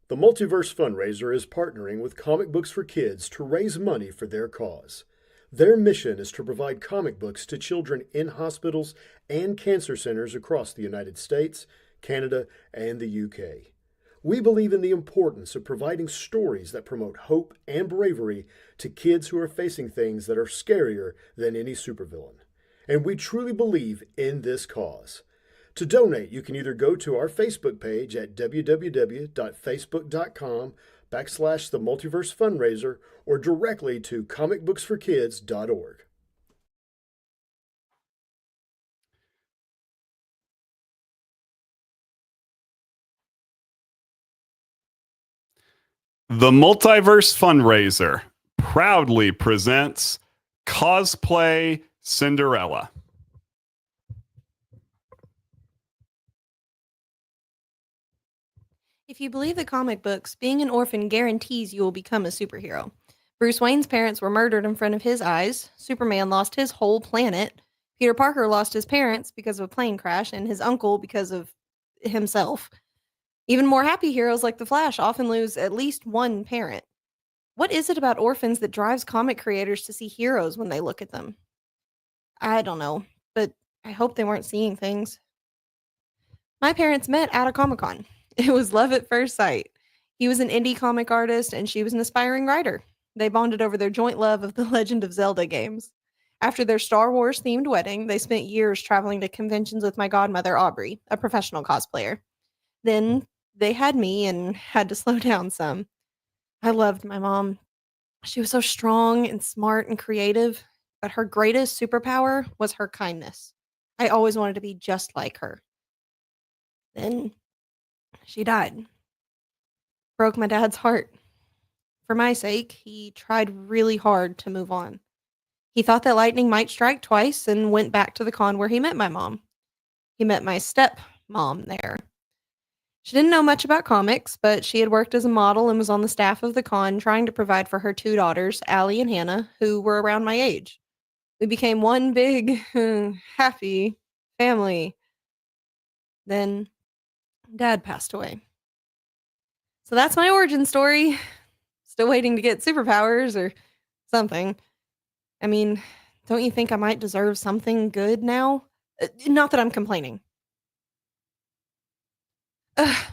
The Multiverse Fundraiser is partnering with Comic Books for Kids to raise money for their cause. Their mission is to provide comic books to children in hospitals and cancer centers across the United States, Canada, and the UK. We believe in the importance of providing stories that promote hope and bravery to kids who are facing things that are scarier than any supervillain. And we truly believe in this cause. To donate, you can either go to our Facebook page at www.facebook.com/the Multiverse Fundraiser or directly to comicbooksforkids.org. The Multiverse Fundraiser proudly presents Cosplay Cinderella. If you believe the comic books, being an orphan guarantees you will become a superhero. Bruce Wayne's parents were murdered in front of his eyes. Superman lost his whole planet. Peter Parker lost his parents because of a plane crash and his uncle because of himself. Even more happy heroes like the Flash often lose at least one parent. What is it about orphans that drives comic creators to see heroes when they look at them? I don't know, but I hope they weren't seeing things. My parents met at a Comic-Con. It was love at first sight. He was an indie comic artist and she was an aspiring writer. They bonded over their joint love of the Legend of Zelda games. After their Star Wars themed wedding, they spent years traveling to conventions with my godmother, Aubrey, a professional cosplayer. Then they had me and had to slow down some. I loved my mom. She was so strong and smart and creative, but her greatest superpower was her kindness. I always wanted to be just like her. Then she died. Broke my dad's heart. For my sake, he tried really hard to move on. He thought that lightning might strike twice and went back to the con where he met my mom. He met my step-mom there. She didn't know much about comics, but she had worked as a model and was on the staff of the con trying to provide for her two daughters, Allie and Hannah, who were around my age. We became one big, happy family. Then Dad passed away. So that's my origin story. Still waiting to get superpowers or something. I mean, don't you think I might deserve something good now? Not that I'm complaining.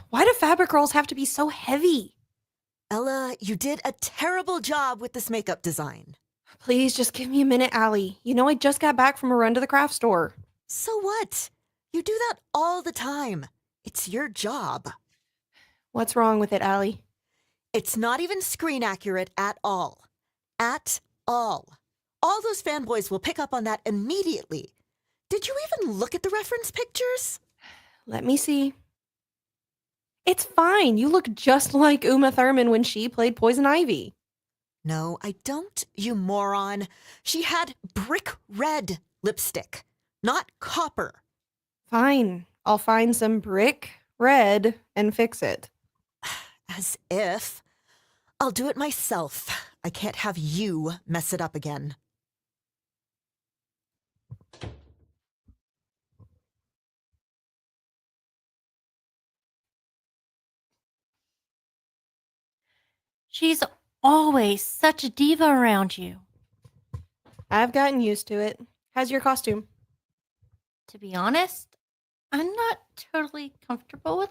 Why do fabric rolls have to be so heavy? Ella, you did a terrible job with this makeup design. Please just give me a minute, Allie. You know I just got back from a run to the craft store. So what? You do that all the time. It's your job. What's wrong with it, Allie? It's not even screen accurate at all. At all. All those fanboys will pick up on that immediately. Did you even look at the reference pictures? Let me see. It's fine. You look just like Uma Thurman when she played Poison Ivy. No, I don't, you moron. She had brick red lipstick, not copper. Fine. I'll find some brick red and fix it. As if. I'll do it myself. I can't have you mess it up again. She's always such a diva around you. I've gotten used to it. How's your costume? To be honest, I'm not totally comfortable with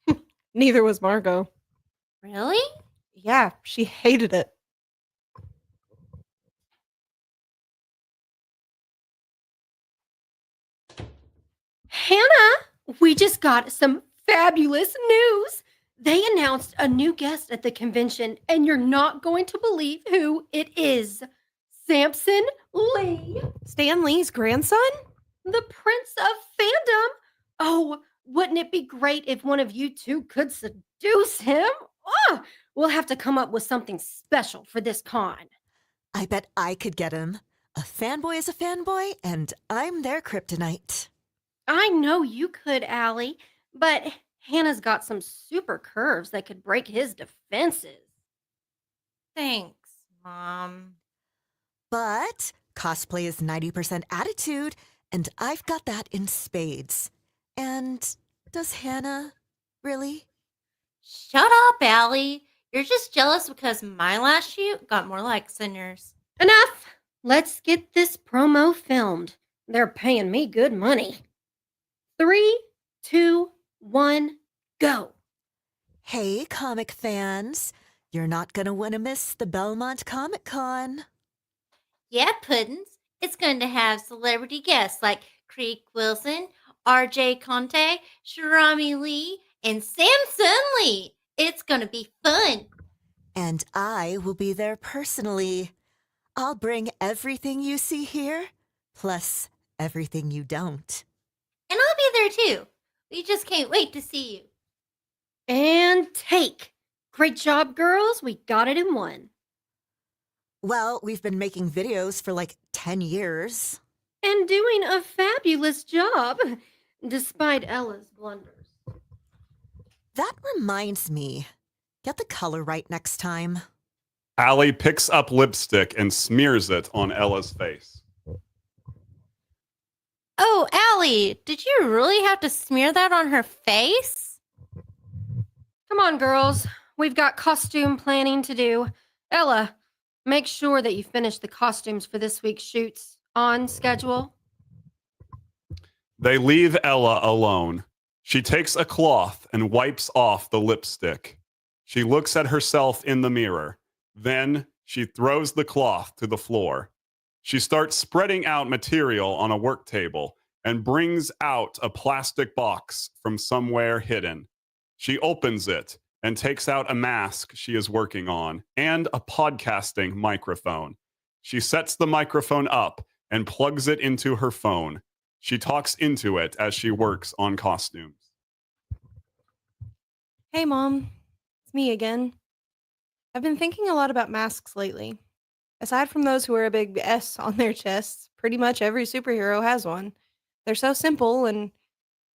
it. Neither was Margot. Really? Yeah, she hated it. Hannah, we just got some fabulous news. They announced a new guest at the convention, and you're not going to believe who it is. Samson Lee, Stan Lee's grandson? the Prince of Fandom. Oh, wouldn't it be great if one of you two could seduce him? Oh, we'll have to come up with something special for this con. I bet I could get him. A fanboy is a fanboy, and I'm their kryptonite. I know you could, Allie, but Hannah's got some super curves that could break his defenses. Thanks, Mom. But cosplay is 90% attitude, and I've got that in spades. And does Hannah really? Shut up, Allie. You're just jealous because my last shoot got more likes than yours. Enough! Let's get this promo filmed. They're paying me good money. 3, 2, 1, go. Hey, comic fans. You're not going to want to miss the Belmont Comic Con. Yeah, Puddins. It's going to have celebrity guests like Creek Wilson, RJ Conte, Sharami Lee, and Samson Lee. It's going to be fun. And I will be there personally. I'll bring everything you see here, plus everything you don't. And I'll be there too. We just can't wait to see you. And take. Great job, girls. We got it in one. Well, we've been making videos for like 10 years. And doing a fabulous job, despite Ella's blunders. That reminds me. Get the color right next time. Allie picks up lipstick and smears it on Ella's face. Oh, Allie, did you really have to smear that on her face? Come on, girls. We've got costume planning to do. Ella, make sure that you finish the costumes for this week's shoots on schedule. They leave Ella alone. She takes a cloth and wipes off the lipstick. She looks at herself in the mirror. Then she throws the cloth to the floor. She starts spreading out material on a work table and brings out a plastic box from somewhere hidden. She opens it and takes out a mask she is working on and a podcasting microphone. She sets the microphone up and plugs it into her phone. She talks into it as she works on costumes. Hey, Mom. It's me again. I've been thinking a lot about masks lately. Aside from those who wear a big S on their chests, pretty much every superhero has one. They're so simple and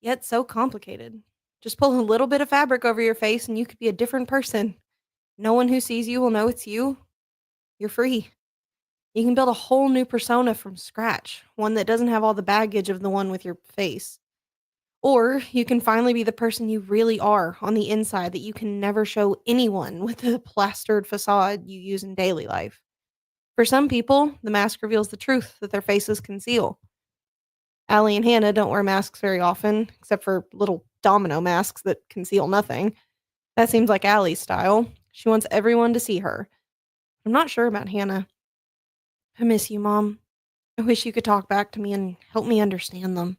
yet so complicated. Just pull a little bit of fabric over your face and you could be a different person. No one who sees you will know it's you. You're free. You can build a whole new persona from scratch, one that doesn't have all the baggage of the one with your face. Or you can finally be the person you really are on the inside that you can never show anyone with the plastered facade you use in daily life. For some people, the mask reveals the truth that their faces conceal. Allie and Hannah don't wear masks very often, except for little domino masks that conceal nothing. That seems like Allie's style. She wants everyone to see her. I'm not sure about Hannah. I miss you, Mom. I wish you could talk back to me and help me understand them.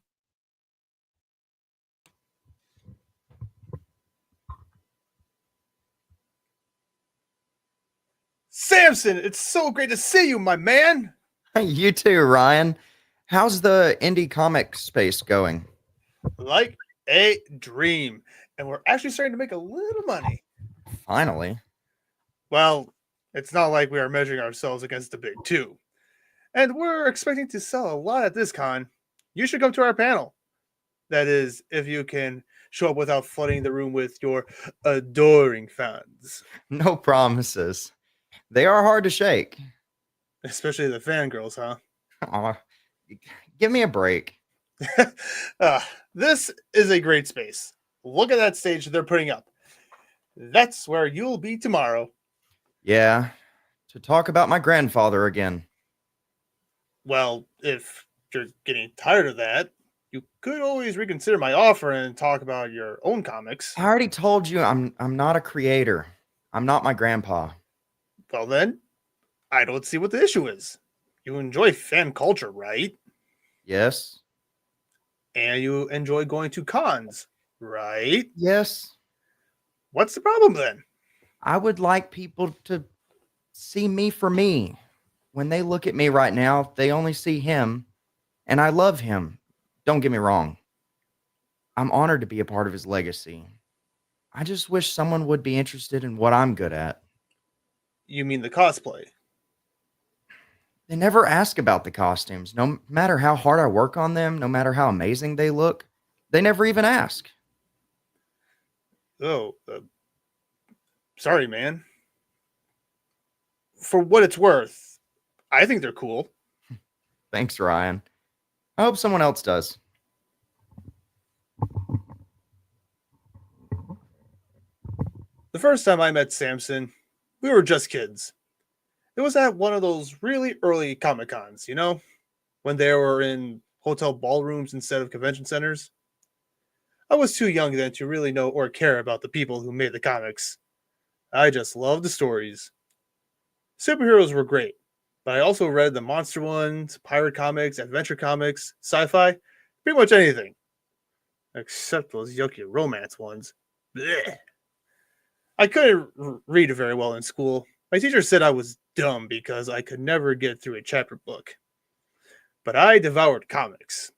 Samson, it's so great to see you, my man. Hey, you too, Ryan. How's the indie comic space going? Like a dream. And we're actually starting to make a little money. Finally. Well, it's not like we are measuring ourselves against the big two. And we're expecting to sell a lot at this con. You should come to our panel. That is, if you can show up without flooding the room with your adoring fans. No promises. They are hard to shake. Especially the fangirls, huh? Aw, give me a break. This is a great space. Look at that stage they're putting up. That's where you'll be tomorrow. Yeah, to talk about my grandfather again. Well, if you're getting tired of that, you could always reconsider my offer and talk about your own comics. I already told you I'm not a creator. I'm not my grandpa. Well then, I don't see what the issue is. You enjoy fan culture, right? Yes. And you enjoy going to cons, right? Yes. What's the problem then? I would like people to see me for me. When they look at me right now, they only see him, and I love him. Don't get me wrong. I'm honored to be a part of his legacy. I just wish someone would be interested in what I'm good at. You mean the cosplay? They never ask about the costumes. No matter how hard I work on them, no matter how amazing they look, they never even ask. Oh, sorry, man. For what it's worth, I think they're cool. Thanks, Ryan. I hope someone else does. The first time I met Samson, we were just kids. It was at one of those really early Comic Cons, when they were in hotel ballrooms instead of convention centers. I was too young then to really know or care about the people who made the comics. I just loved the stories. Superheroes were great, but I also read the monster ones, pirate comics, adventure comics, sci-fi, pretty much anything. Except those yucky romance ones. Blech. I couldn't read very well in school. My teacher said I was dumb because I could never get through a chapter book. But I devoured comics.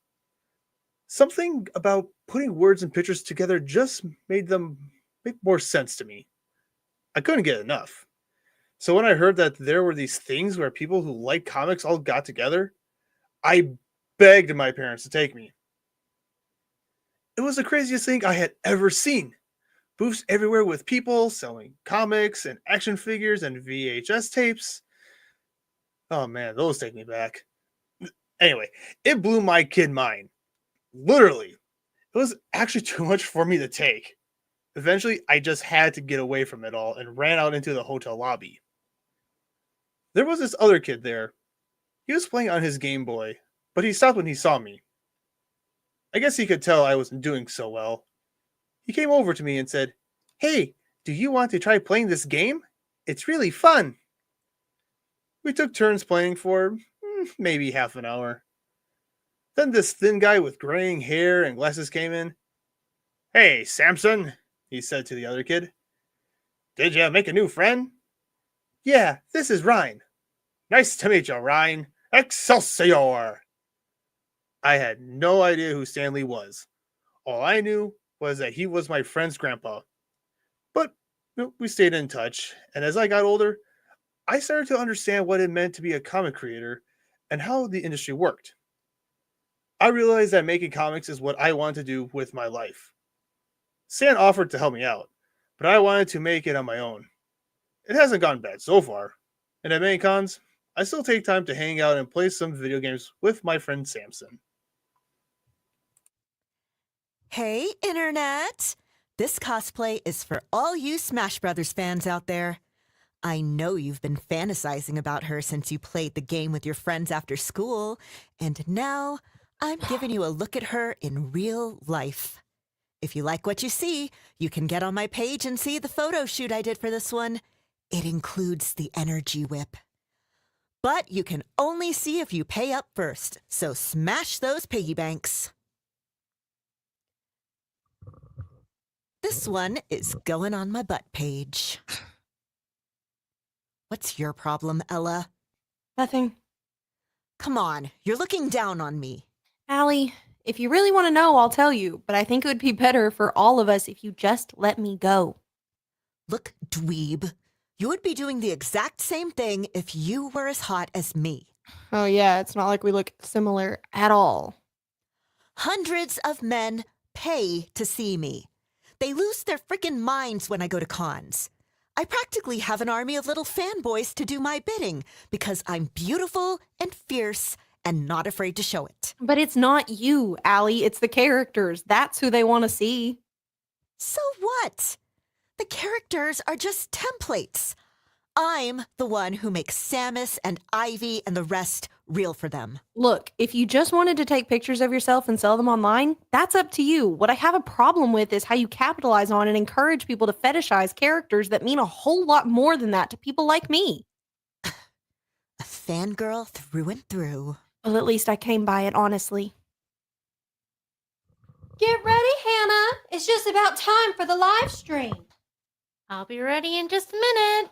Something about putting words and pictures together just made them make more sense to me. I couldn't get enough. So when I heard that there were these things where people who like comics all got together, I begged my parents to take me. It was the craziest thing I had ever seen. Booths everywhere with people selling comics and action figures and VHS tapes. Oh man, those take me back. Anyway, it blew my kid mind. Literally. It was actually too much for me to take. Eventually, I just had to get away from it all and ran out into the hotel lobby. There was this other kid there. He was playing on his Game Boy, but he stopped when he saw me. I guess he could tell I wasn't doing so well. He came over to me and said, "Hey, do you want to try playing this game? It's really fun." We took turns playing for maybe half an hour. Then this thin guy with graying hair and glasses came in. "Hey, Samson," he said to the other kid. "Did you make a new friend?" "Yeah, this is Ryan." "Nice to meet you, Ryan. Excelsior!" I had no idea who Stanley was. All I knew was that he was my friend's grandpa. But we stayed in touch, and as I got older, I started to understand what it meant to be a comic creator and how the industry worked. I realized that making comics is what I wanted to do with my life. Stan offered to help me out, but I wanted to make it on my own. It hasn't gone bad so far, and at many cons, I still take time to hang out and play some video games with my friend Samson. Hey, Internet! This cosplay is for all you Smash Brothers fans out there. I know you've been fantasizing about her since you played the game with your friends after school, and now I'm giving you a look at her in real life. If you like what you see, you can get on my page and see the photo shoot I did for this one. It includes the energy whip. But you can only see if you pay up first, so smash those piggy banks. This one is going on my butt page. What's your problem, Ella? Nothing. Come on, you're looking down on me. Allie, if you really want to know, I'll tell you, but I think it would be better for all of us if you just let me go. Look, dweeb, you would be doing the exact same thing if you were as hot as me. Oh, yeah, it's not like we look similar at all. Hundreds of men pay to see me. They lose their freaking minds when I go to cons. I practically have an army of little fanboys to do my bidding because I'm beautiful and fierce and not afraid to show it. But it's not you, Allie. It's the characters. That's who they want to see. So what? The characters are just templates. I'm the one who makes Samus and Ivy and the rest real for them. Look, if you just wanted to take pictures of yourself and sell them online, that's up to you. What I have a problem with is how you capitalize on and encourage people to fetishize characters that mean a whole lot more than that to people like me. A fangirl through and through. Well, at least I came by it honestly. Get ready, Hannah. It's just about time for the live stream. I'll be ready in just a minute.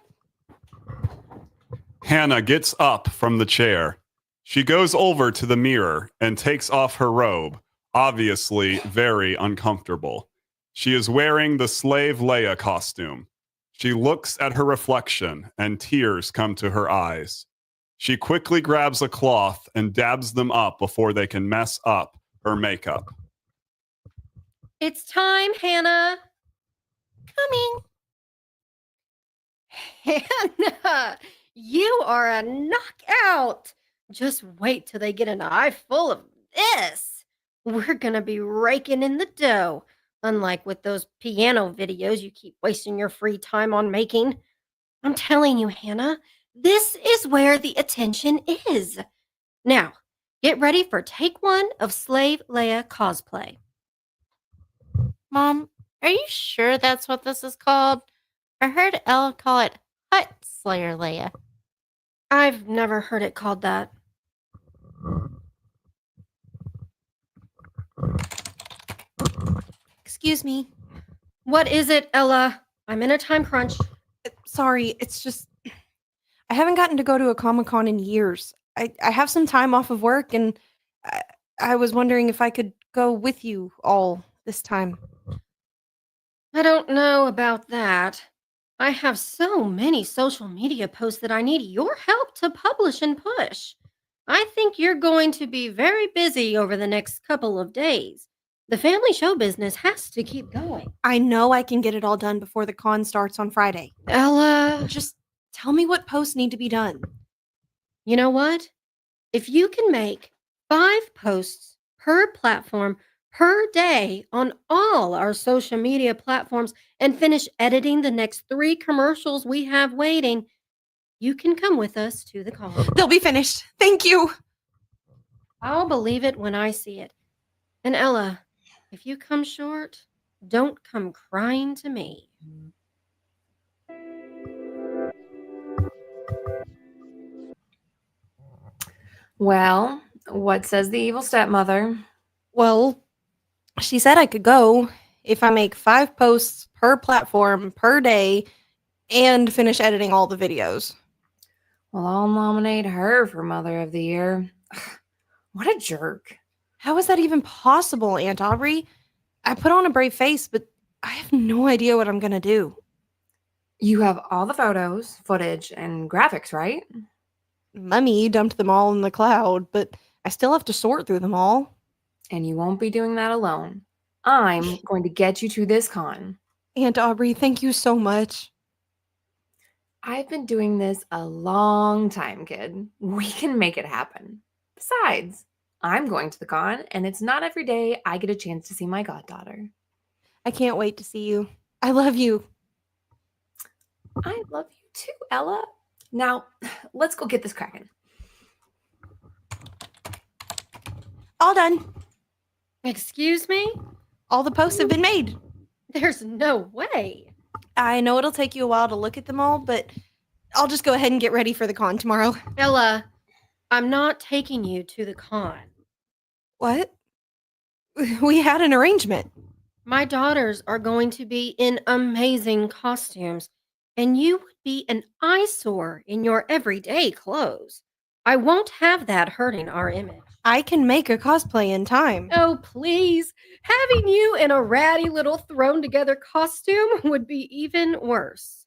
Hannah gets up from the chair. She goes over to the mirror and takes off her robe, obviously very uncomfortable. She is wearing the slave Leia costume. She looks at her reflection and tears come to her eyes. She quickly grabs a cloth and dabs them up before they can mess up her makeup. It's time, Hannah. Coming. Hannah, you are a knockout. Just wait till they get an eye full of this. We're going to be raking in the dough. Unlike with those piano videos you keep wasting your free time on making. I'm telling you, Hannah, this is where the attention is. Now, get ready for take 1 of Slave Leia cosplay. Mom, are you sure that's what this is called? I heard Ella call it Hut Slayer Leia. I've never heard it called that. Excuse me. What is it, Ella? I'm in a time crunch. Sorry, it's just I haven't gotten to go to a Comic-Con in years. I have some time off of work, and I was wondering if I could go with you all this time. I don't know about that. I have so many social media posts that I need your help to publish and push. I think you're going to be very busy over the next couple of days. The family show business has to keep going. I know I can get it all done before the con starts on Friday. Ella, Just tell me what posts need to be done. you know what? If you can make 5 posts per platform per day on all our social media platforms and finish editing the next 3 commercials we have waiting, you can come with us to the con. They'll be finished. Thank you. I'll believe it when I see it. And Ella, if you come short, don't come crying to me. Well, what says the evil stepmother? Well, she said I could go if I make 5 posts per platform per day and finish editing all the videos. Well, I'll nominate her for Mother of the Year. What a jerk. How is that even possible, Aunt Aubrey? I put on a brave face, but I have no idea what I'm going to do. You have all the photos, footage, and graphics, right? Mummy dumped them all in the cloud, but I still have to sort through them all. And you won't be doing that alone. I'm going to get you to this con. Aunt Aubrey, thank you so much. I've been doing this a long time, kid. We can make it happen. Besides, I'm going to the con, and it's not every day I get a chance to see my goddaughter. I can't wait to see you. I love you. I love you too, Ella. Now, let's go get this cracking. All done. Excuse me? All the posts have been made. There's no way. I know it'll take you a while to look at them all, but I'll just go ahead and get ready for the con tomorrow. Ella, I'm not taking you to the con. What? We had an arrangement. My daughters are going to be in amazing costumes, and you would be an eyesore in your everyday clothes. I won't have that hurting our image. I can make a cosplay in time. Oh, please. Having you in a ratty little thrown together costume would be even worse.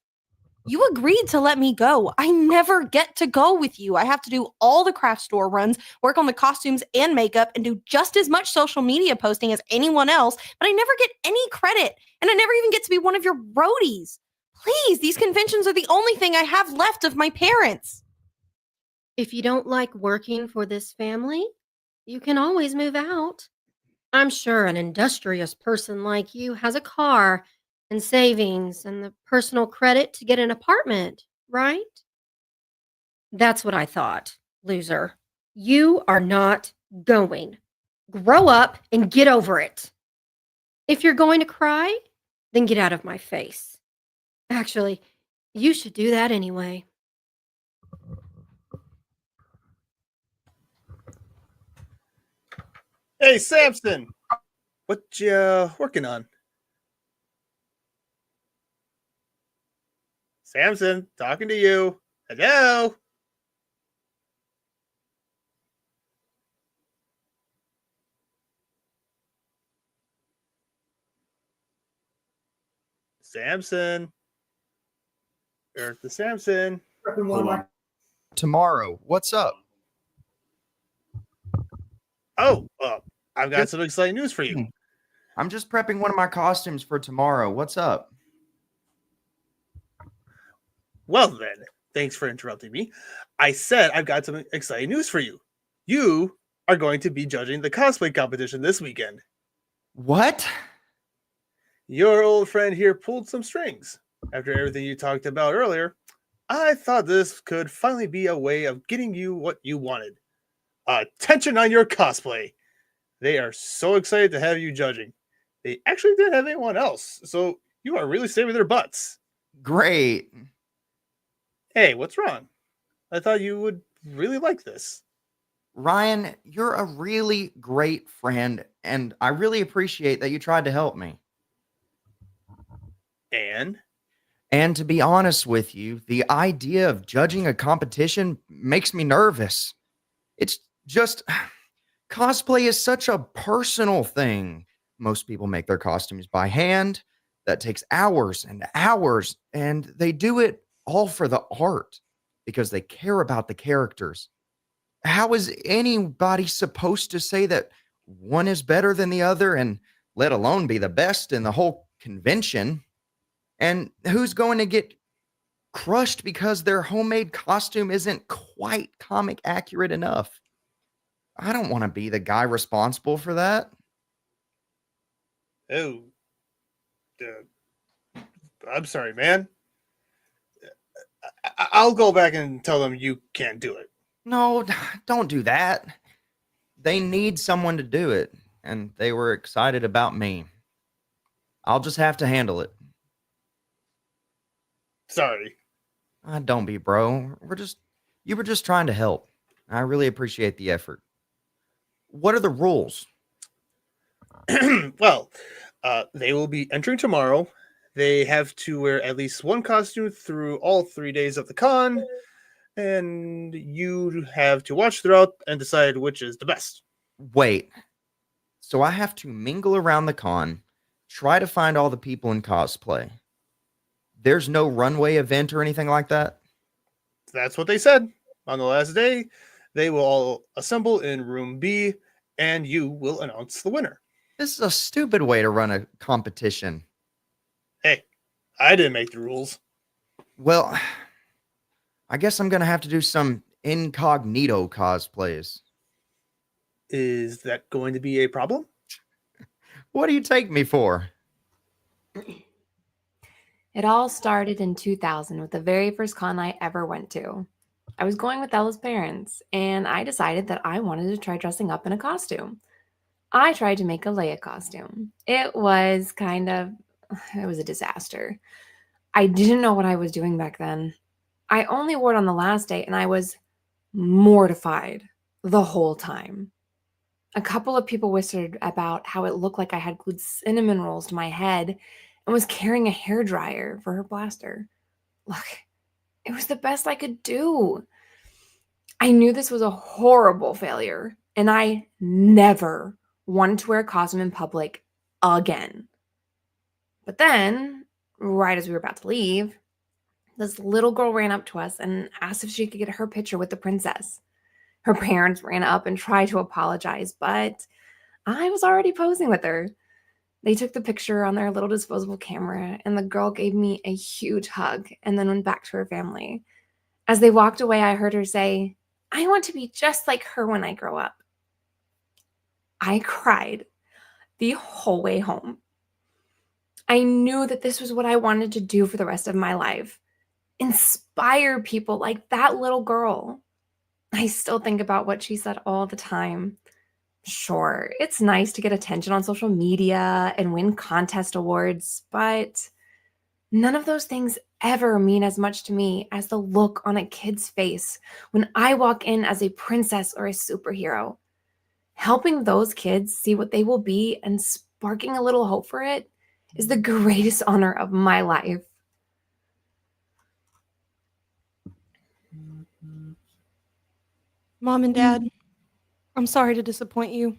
You agreed to let me go. I never get to go with you. I have to do all the craft store runs, work on the costumes and makeup, and do just as much social media posting as anyone else, but I never get any credit, and I never even get to be one of your roadies. Please, these conventions are the only thing I have left of my parents. If you don't like working for this family, you can always move out. I'm sure an industrious person like you has a car and savings and the personal credit to get an apartment, right? That's what I thought, loser. You are not going. Grow up and get over it. If you're going to cry, then get out of my face. Actually, you should do that anyway. Hey, Samson! What you working on? Samson, talking to you. Hello? Samson. Earth the Samson. Tomorrow. What's up? Oh, I've got some exciting news for you. I'm just prepping one of my costumes for tomorrow. What's up? Well then, thanks for interrupting me. I said I've got some exciting news for you. You are going to be judging the cosplay competition this weekend. What? Your old friend here pulled some strings. After everything you talked about earlier, I thought this could finally be a way of getting you what you wanted. Attention on your cosplay. They are so excited to have you judging. They actually didn't have anyone else, so you are really saving their butts. Great. Hey, what's wrong? I thought you would really like this. Ryan, you're a really great friend, and I really appreciate that you tried to help me. And And to be honest with you, the idea of judging a competition makes me nervous. It's just cosplay is such a personal thing. Most people make their costumes by hand. That takes hours and hours, and they do it all for the art because they care about the characters. How is anybody supposed to say that one is better than the other and let alone be the best in the whole convention? And who's going to get crushed because their homemade costume isn't quite comic accurate enough? I don't want to be the guy responsible for that. oh, I'm sorry, man. I'll go back and tell them you can't do it. No, don't do that. They need someone to do it, and they were excited about me. I'll just have to handle it. Sorry. Don't be, bro. You were just trying to help. I really appreciate the effort. What are the rules? Well, they will be entering tomorrow. They have to wear at least one costume through all 3 days of the con, and you have to watch throughout and decide which is the best. Wait. So I have to mingle around the con, try to find all the people in cosplay. There's no runway event or anything like that? That's what they said. On the last day, they will all assemble in room B, and you will announce the winner. This is a stupid way to run a competition. Hey, I didn't make the rules. Well, I guess I'm going to have to do some incognito cosplays. Is that going to be a problem? What do you take me for? It all started in 2000 with the very first con I ever went to. I was going with Ella's parents, and I decided that I wanted to try dressing up in a costume. I tried to make a Leia costume. It was a disaster. I didn't know what I was doing back then. I only wore it on the last day, and I was mortified the whole time. A couple of people whispered about how it looked like I had glued cinnamon rolls to my head and was carrying a hairdryer for her blaster. Look, it was the best I could do. I knew this was a horrible failure, and I never wanted to wear a costume in public again. But then, right as we were about to leave, this little girl ran up to us and asked if she could get her picture with the princess. Her parents ran up and tried to apologize, but I was already posing with her. They took the picture on their little disposable camera, and the girl gave me a huge hug and then went back to her family. As they walked away, I heard her say, "I want to be just like her when I grow up." I cried the whole way home. I knew that this was what I wanted to do for the rest of my life. Inspire people like that little girl. I still think about what she said all the time. Sure, it's nice to get attention on social media and win contest awards, but none of those things ever mean as much to me as the look on a kid's face when I walk in as a princess or a superhero. Helping those kids see what they will be and sparking a little hope for it is the greatest honor of my life. Mom and Dad, I'm sorry to disappoint you.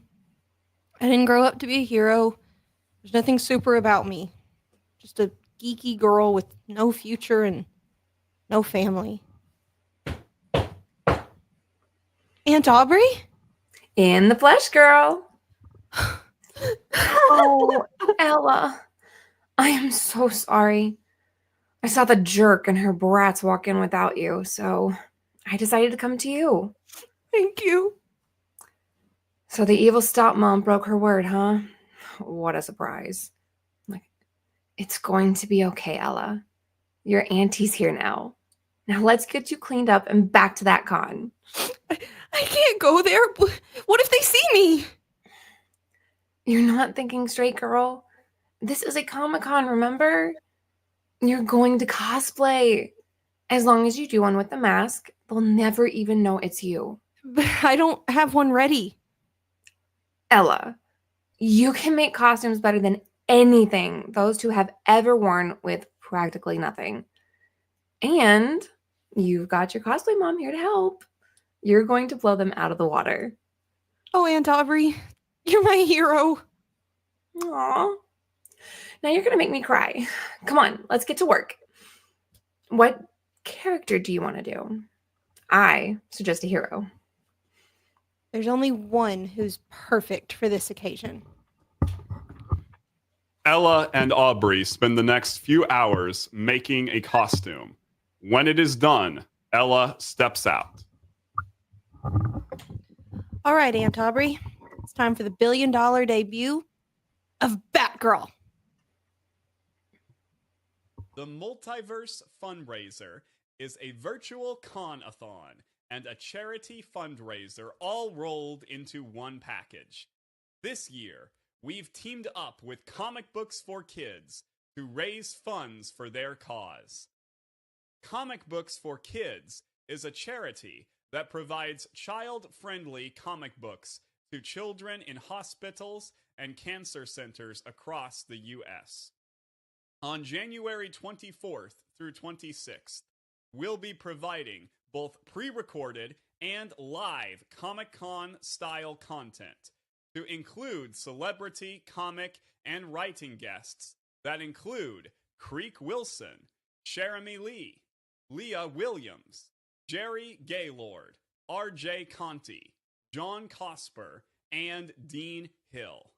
I didn't grow up to be a hero. There's nothing super about me. Just a geeky girl with no future and no family. Aunt Aubrey? In the flesh, girl. Oh, Ella, I am so sorry. I saw the jerk and her brats walk in without you, so I decided to come to you. Thank you. So the evil stepmom broke her word, huh? What a surprise. Like, It's going to be okay, Ella. Your auntie's here now. Now let's get you cleaned up and back to that con. I can't go there. What if they see me? You're not thinking straight, girl. This is a Comic-Con, remember? You're going to cosplay. As long as you do one with the mask, they'll never even know it's you. But I don't have one ready. Ella, you can make costumes better than anything those two have ever worn with practically nothing. And you've got your cosplay mom here to help. You're going to blow them out of the water. Oh, Aunt Aubrey, you're my hero. Aww. Now you're going to make me cry. Come on, let's get to work. What character do you want to do? I suggest a hero. There's only one who's perfect for this occasion. Ella and Aubrey spend the next few hours making a costume. When it is done, Ella steps out. All right, Aunt Aubrey. It's time for the $1 billion debut of Batgirl. The Multiverse Fundraiser is a virtual con-a-thon and a charity fundraiser all rolled into one package. This year, we've teamed up with Comic Books for Kids to raise funds for their cause. Comic Books for Kids is a charity that provides child-friendly comic books to children in hospitals and cancer centers across the U.S. On January 24th through 26th, we'll be providing both pre-recorded and live Comic-Con style content to include celebrity, comic, and writing guests that include Creek Wilson, Jeremy Lee, Leah Williams, Jerry Gaylord, R.J. Conti, John Cosper, and Dean Hill.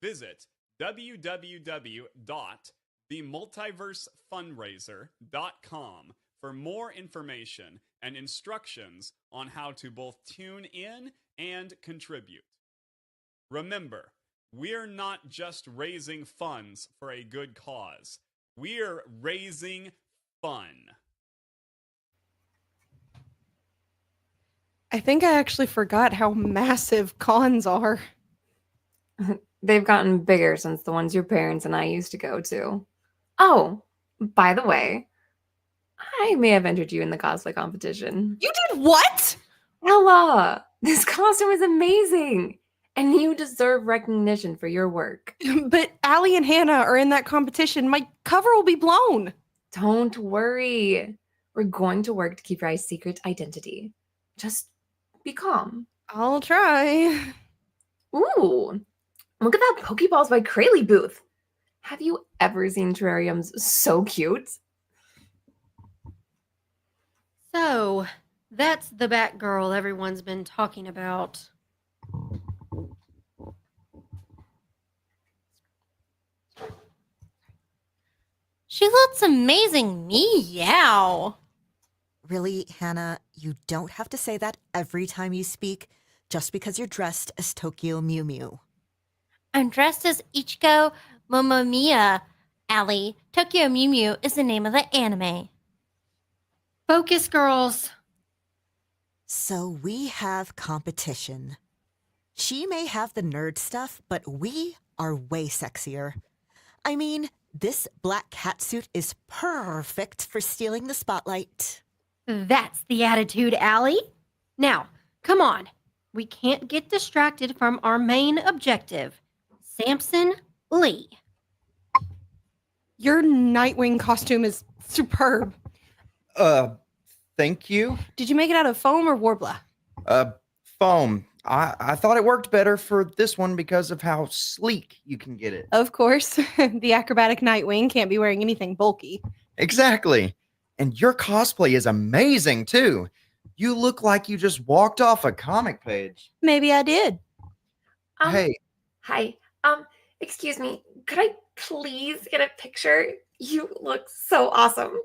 Visit www.themultiversefundraiser.com for more information and instructions on how to both tune in and contribute. Remember, we're not just raising funds for a good cause. We're raising fun. I think I actually forgot how massive cons are. They've gotten bigger since the ones your parents and I used to go to. Oh, by the way, I may have entered you in the cosplay competition. You did what? Ella, this costume is amazing, and you deserve recognition for your work. But Allie and Hannah are in that competition. My cover will be blown. Don't worry. We're going to work to keep your secret identity. Just be calm. I'll try. Ooh, look at that Pokeballs by Crayley booth. Have you ever seen terrariums so cute? So, that's the Batgirl everyone's been talking about. She looks amazing. Meow. Really, Hannah, you don't have to say that every time you speak just because you're dressed as Tokyo Mew Mew. I'm dressed as Ichiko Momomiya. Allie, Tokyo Mew Mew is the name of the anime. Focus, girls. So we have competition. She may have the nerd stuff, but we are way sexier. I mean, this black catsuit is perfect for stealing the spotlight. That's the attitude, Allie. Now, come on. We can't get distracted from our main objective. Samson Lee. Your Nightwing costume is superb. Thank you. Did you make it out of foam or Warbler? Foam. I thought it worked better for this one because of how sleek you can get it. Of course. The acrobatic Nightwing can't be wearing anything bulky. Exactly. And your cosplay is amazing, too. You look like you just walked off a comic page. Maybe I did. Hey. Hi. Excuse me. Could I please get a picture? You look so awesome.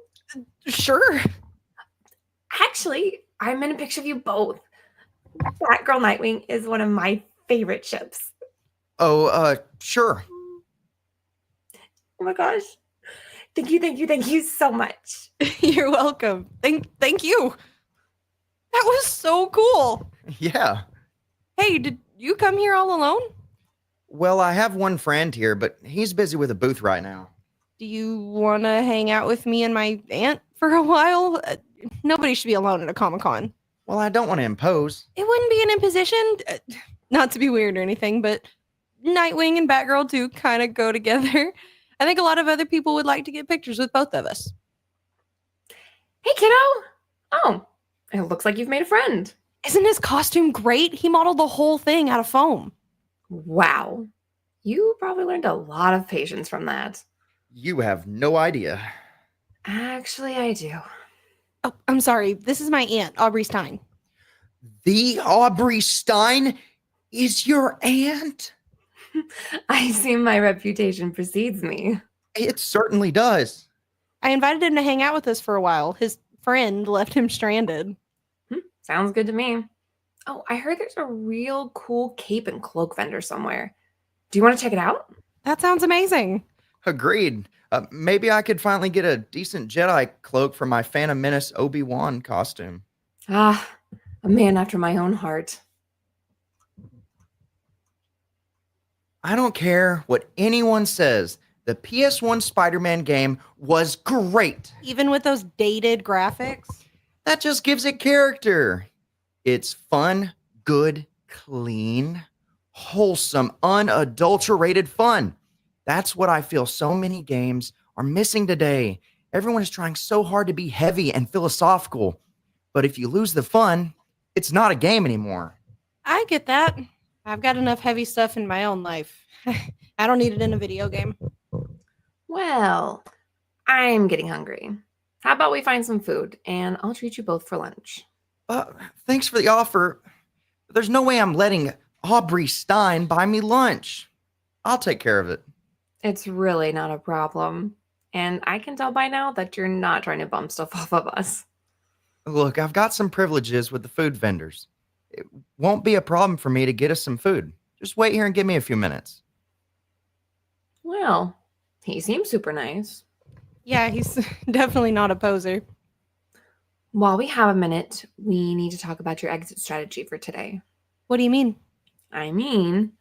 Sure. Actually, I'm in a picture of you both. Batgirl Nightwing is one of my favorite ships. Oh, sure. Oh my gosh. Thank you so much. You're welcome. Thank you. That was so cool. Yeah. Hey, did you come here all alone? Well, I have one friend here, but he's busy with a booth right now. Do you want to hang out with me and my aunt for a while? Nobody should be alone at a Comic-Con. Well, I don't want to impose. It wouldn't be an imposition. Not to be weird or anything, but Nightwing and Batgirl do kind of go together. I think a lot of other people would like to get pictures with both of us. Hey, kiddo. Oh, it looks like you've made a friend. Isn't his costume great? He modeled the whole thing out of foam. Wow. You probably learned a lot of patience from that. You have no idea. Actually, I do. Oh, I'm sorry. This is my aunt, Aubrey Stein. The Aubrey Stein is your aunt? I see my reputation precedes me. It certainly does. I invited him to hang out with us for a while. His friend left him stranded. Sounds good to me. Oh, I heard there's a real cool cape and cloak vendor somewhere. Do you want to check it out? That sounds amazing. Agreed. Maybe I could finally get a decent Jedi cloak for my Phantom Menace Obi-Wan costume. Ah, a man after my own heart. I don't care what anyone says. The PS1 Spider-Man game was great. Even with those dated graphics. That just gives it character. It's fun, good, clean, wholesome, unadulterated fun. That's what I feel so many games are missing today. Everyone is trying so hard to be heavy and philosophical. But if you lose the fun, it's not a game anymore. I get that. I've got enough heavy stuff in my own life. I don't need it in a video game. Well, I'm getting hungry. How about we find some food and I'll treat you both for lunch? Thanks for the offer. There's no way I'm letting Aubrey Stein buy me lunch. I'll take care of it. It's really not a problem. And I can tell by now that you're not trying to bum stuff off of us. Look, I've got some privileges with the food vendors. It won't be a problem for me to get us some food. Just wait here and give me a few minutes. Well, he seems super nice. Yeah, he's definitely not a poser. While we have a minute, we need to talk about your exit strategy for today. What do you mean? I mean,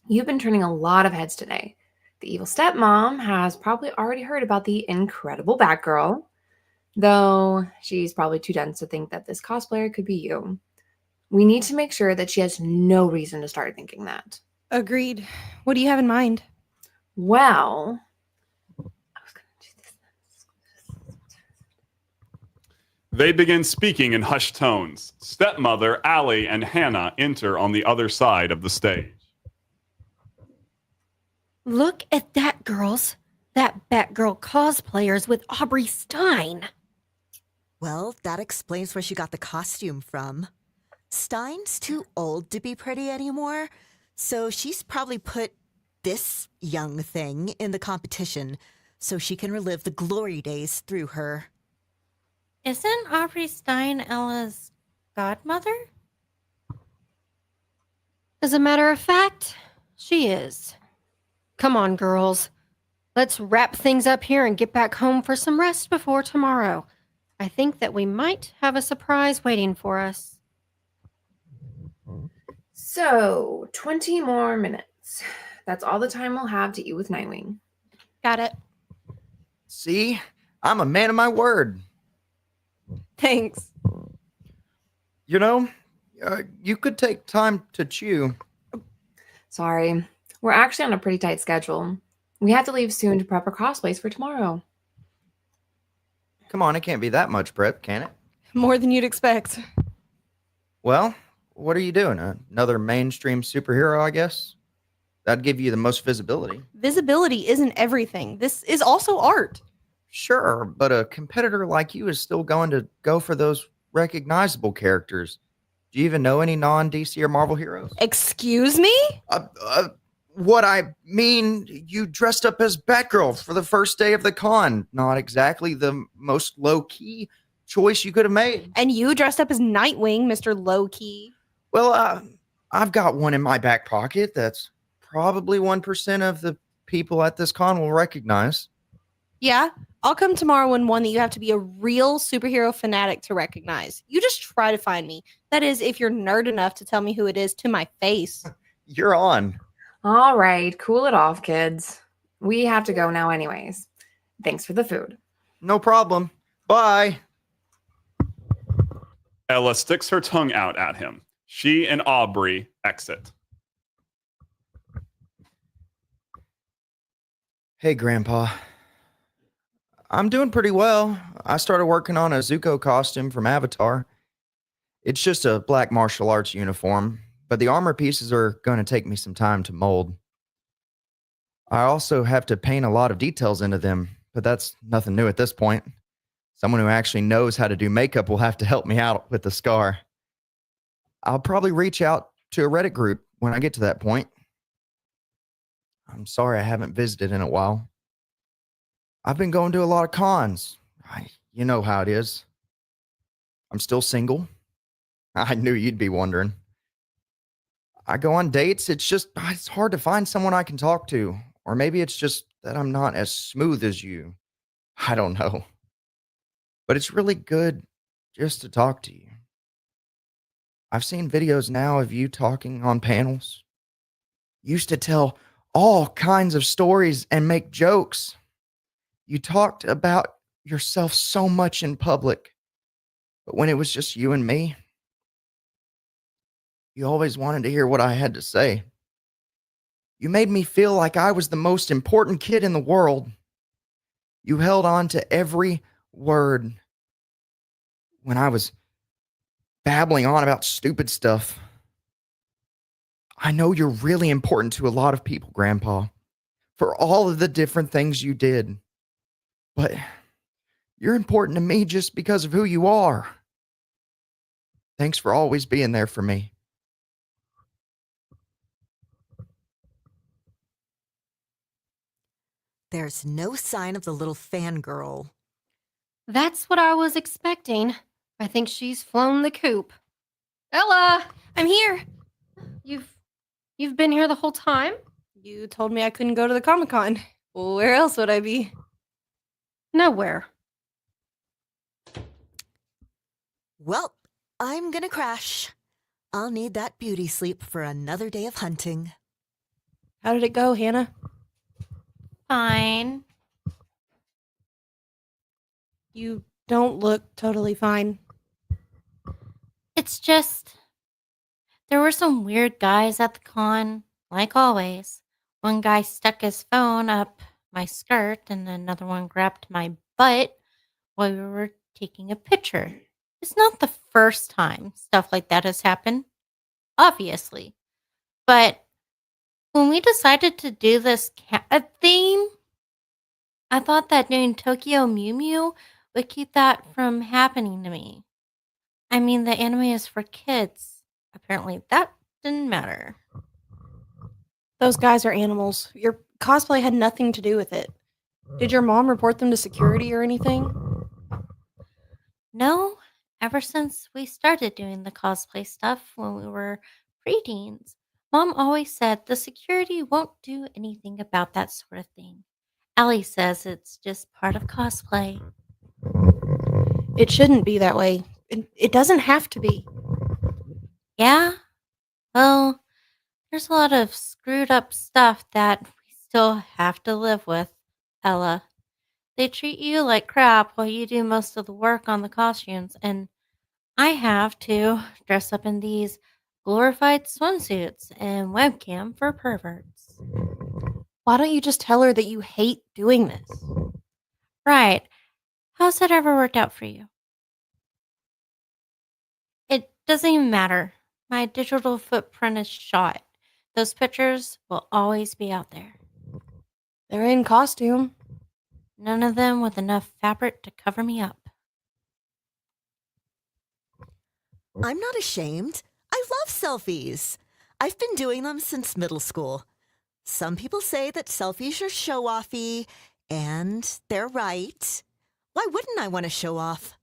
you've been turning a lot of heads today. The evil stepmom has probably already heard about the incredible Batgirl, though she's probably too dense to think that this cosplayer could be you. We need to make sure that she has no reason to start thinking that. Agreed. What do you have in mind? Well, They begin speaking in hushed tones. Stepmother, Allie, and Hannah enter on the other side of the stage. Look at that, girls. That Batgirl cosplayer's with Aubrey Stein. Well, that explains where she got the costume from. Stein's too old to be pretty anymore, so she's probably put this young thing in the competition so she can relive the glory days through her. Isn't Aubrey Stein Ella's godmother? As a matter of fact, she is. Come on, girls. Let's wrap things up here and get back home for some rest before tomorrow. I think that we might have a surprise waiting for us. so 20 more minutes. That's all the time we'll have to eat with Nightwing. Got it. See, I'm a man of my word. Thanks. You know, you could take time to chew. Sorry, we're actually on a pretty tight schedule. We have to leave soon to prep our cosplays for tomorrow. Come on, it can't be that much prep, can it? More than you'd expect. Well, what are you doing? Another mainstream superhero, I guess? That'd give you the most visibility. Visibility isn't everything. This is also art. Sure, but a competitor like you is still going to go for those recognizable characters. Do you even know any non-DC or Marvel heroes? Excuse me? What I mean, you dressed up as Batgirl for the first day of the con. Not exactly the most low-key choice you could have made. And you dressed up as Nightwing, Mr. Low-Key. Well, I've got one in my back pocket that's probably 1% of the people at this con will recognize. Yeah, I'll come tomorrow in one that you have to be a real superhero fanatic to recognize. You just try to find me. That is, if you're nerd enough to tell me who it is to my face. You're on. All right, cool it off, kids. We have to go now, anyways. Thanks for the food. No problem. Bye. Ella sticks her tongue out at him. She and Aubrey exit. Hey, Grandpa. I'm doing pretty well. I started working on a Zuko costume from Avatar. It's just a black martial arts uniform, but the armor pieces are going to take me some time to mold. I also have to paint a lot of details into them, but that's nothing new at this point. Someone who actually knows how to do makeup will have to help me out with the scar. I'll probably reach out to a Reddit group when I get to that point. I'm sorry I haven't visited in a while. I've been going to a lot of cons. You know how it is. I'm still single. I knew you'd be wondering. I go on dates. It's hard to find someone I can talk to. Or maybe it's just that I'm not as smooth as you. I don't know. But it's really good just to talk to you. I've seen videos now of you talking on panels. You used to tell all kinds of stories and make jokes. You talked about yourself so much in public. But when it was just you and me, you always wanted to hear what I had to say. You made me feel like I was the most important kid in the world. You held on to every word when I was babbling on about stupid stuff. I know you're really important to a lot of people, Grandpa, for all of the different things you did. But you're important to me just because of who you are. Thanks for always being there for me. There's no sign of the little fangirl. That's what I was expecting. I think she's flown the coop. Ella, I'm here. you've been here the whole time? You told me I couldn't go to the Comic-Con. Where else would I be? Nowhere. Well, I'm gonna crash. I'll need that beauty sleep for another day of hunting. How did it go, Hannah? Fine. You don't look totally fine. It's just there were some weird guys at the con, like always. One guy stuck his phone up my skirt and another one grabbed my butt while we were taking a picture. It's not the first time stuff like that has happened, obviously. But when we decided to do this cat theme, I thought that doing Tokyo Mew Mew would keep that from happening to me. I mean, the anime is for kids. Apparently, that didn't matter. Those guys are animals. Your cosplay had nothing to do with it. Did your mom report them to security or anything? No, ever since we started doing the cosplay stuff when we were preteens, Mom always said the security won't do anything about that sort of thing. Allie says it's just part of cosplay. It shouldn't be that way. It doesn't have to be. Yeah? Well, there's a lot of screwed up stuff that we still have to live with, Ella. They treat you like crap while you do most of the work on the costumes, and I have to dress up in these glorified swimsuits and webcam for perverts. Why don't you just tell her that you hate doing this? Right. How's that ever worked out for you? It doesn't even matter. My digital footprint is shot. Those pictures will always be out there. They're in costume. None of them with enough fabric to cover me up. I'm not ashamed. I love selfies. I've been doing them since middle school. Some people say that selfies are show-offy, and they're right. Why wouldn't I want to show off?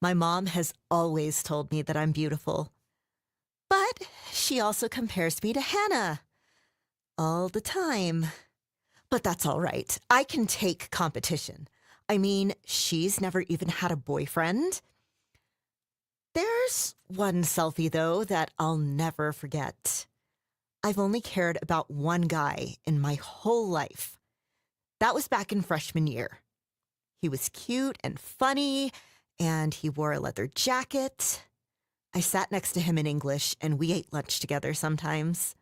My mom has always told me that I'm beautiful. But she also compares me to Hannah. All the time. But that's all right. I can take competition. I mean, she's never even had a boyfriend. There's one selfie, though, that I'll never forget. I've only cared about one guy in my whole life. That was back in freshman year. He was cute and funny, and he wore a leather jacket. I sat next to him in English, and we ate lunch together sometimes.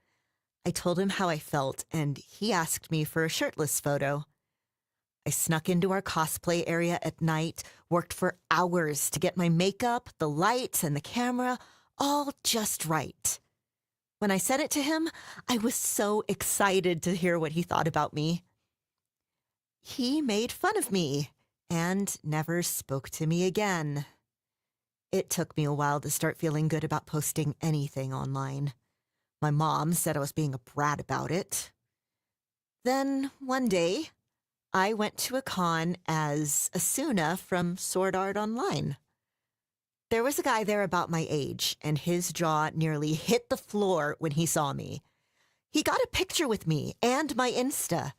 I told him how I felt, and he asked me for a shirtless photo. I snuck into our cosplay area at night, worked for hours to get my makeup, the lights, and the camera all just right. When I sent it to him, I was so excited to hear what he thought about me. He made fun of me and never spoke to me again. It took me a while to start feeling good about posting anything online. My mom said I was being a brat about it. Then, one day, I went to a con as Asuna from Sword Art Online. There was a guy there about my age, and his jaw nearly hit the floor when he saw me. He got a picture with me and my Insta.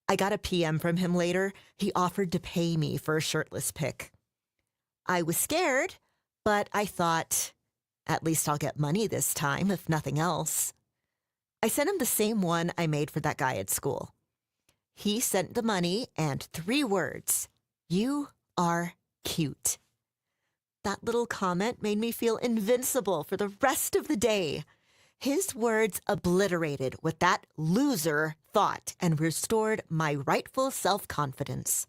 I got a PM from him later. He offered to pay me for a shirtless pic. I was scared, but I thought, at least I'll get money this time, if nothing else. I sent him the same one I made for that guy at school. He sent the money and 3 words: "You are cute." That little comment made me feel invincible for the rest of the day. His words obliterated what that loser thought and restored my rightful self-confidence.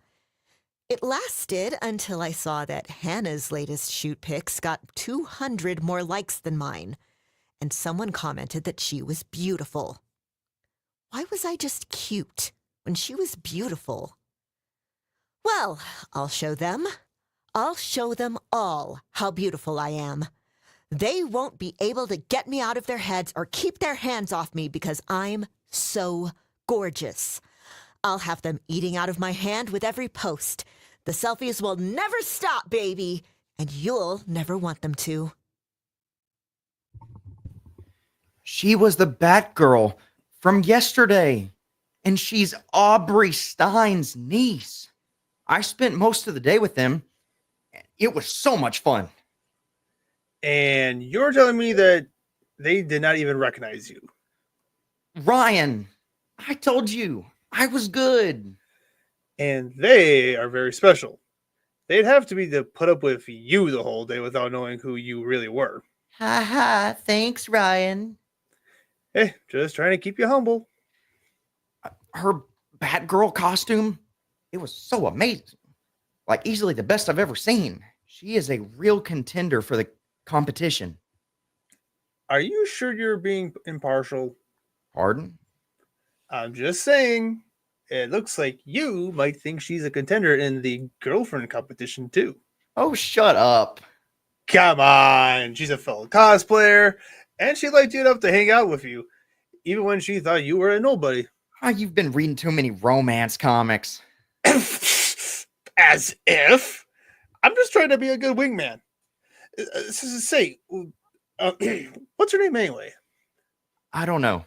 It lasted until I saw that Hannah's latest shoot pics got 200 more likes than mine, and someone commented that she was beautiful. Why was I just cute when she was beautiful? Well, I'll show them. I'll show them all how beautiful I am. They won't be able to get me out of their heads or keep their hands off me because I'm so gorgeous. I'll have them eating out of my hand with every post. The selfies will never stop, baby, and you'll never want them to. She was the Batgirl from yesterday, and she's Aubrey Stein's niece. I spent most of the day with them. It was so much fun. And you're telling me that they did not even recognize you? Ryan, I told you, I was good. And they are very special. They'd have to be to put up with you the whole day without knowing who you really were. Ha ha, thanks, Ryan. Hey, just trying to keep you humble. Her Batgirl costume, it was so amazing. Like, easily the best I've ever seen. She is a real contender for the competition. Are you sure you're being impartial? Pardon? I'm just saying. It looks like you might think she's a contender in the girlfriend competition, too. Oh, shut up. Come on. She's a fellow cosplayer, and she liked you enough to hang out with you, even when she thought you were a nobody. Oh, you've been reading too many romance comics. As if. I'm just trying to be a good wingman. Say, what's her name anyway? I don't know.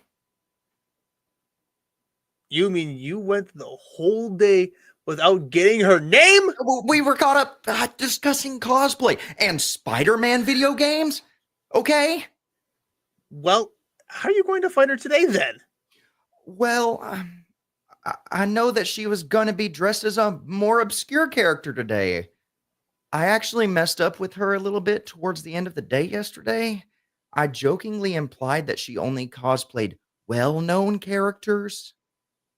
You mean you went the whole day without getting her name? We were caught up discussing cosplay and Spider-Man video games. Okay? Well, how are you going to find her today then? Well, I know that she was going to be dressed as a more obscure character today. I actually messed up with her a little bit towards the end of the day yesterday. I jokingly implied that she only cosplayed well-known characters,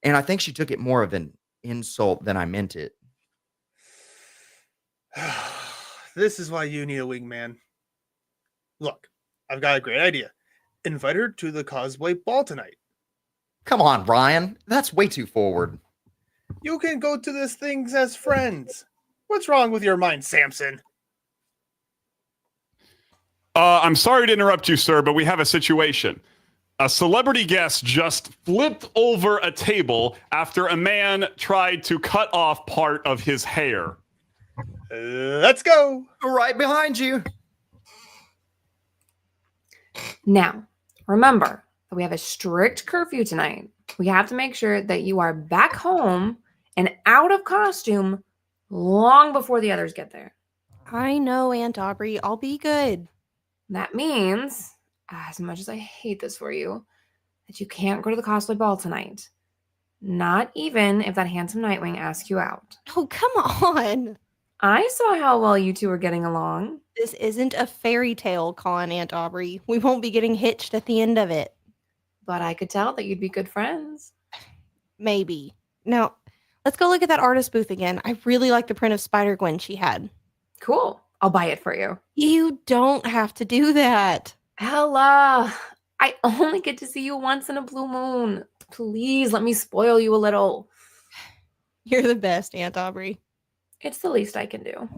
and I think she took it more of an insult than I meant it. This is why you need a wingman. Look, I've got a great idea. Invite her to the cosplay ball tonight. Come on, Ryan. That's way too forward. You can go to this thing as friends. What's wrong with your mind, Samson? I'm sorry to interrupt you, sir, but we have a situation. A celebrity guest just flipped over a table after a man tried to cut off part of his hair. Let's go. Right behind you. Now, remember that we have a strict curfew tonight. We have to make sure that you are back home and out of costume long before the others get there. I know, Aunt Aubrey. I'll be good. That means, as much as I hate this for you, that you can't go to the cosplay ball tonight. Not even if that handsome Nightwing asks you out. Oh, come on. I saw how well you two were getting along. This isn't a fairy tale, con, Aunt Aubrey. We won't be getting hitched at the end of it. But I could tell that you'd be good friends. Maybe. Now, let's go look at that artist booth again. I really like the print of Spider-Gwen she had. Cool. I'll buy it for you. You don't have to do that. Ella, I only get to see you once in a blue moon. Please let me spoil you a little. You're the best, Aunt Aubrey. It's the least I can do.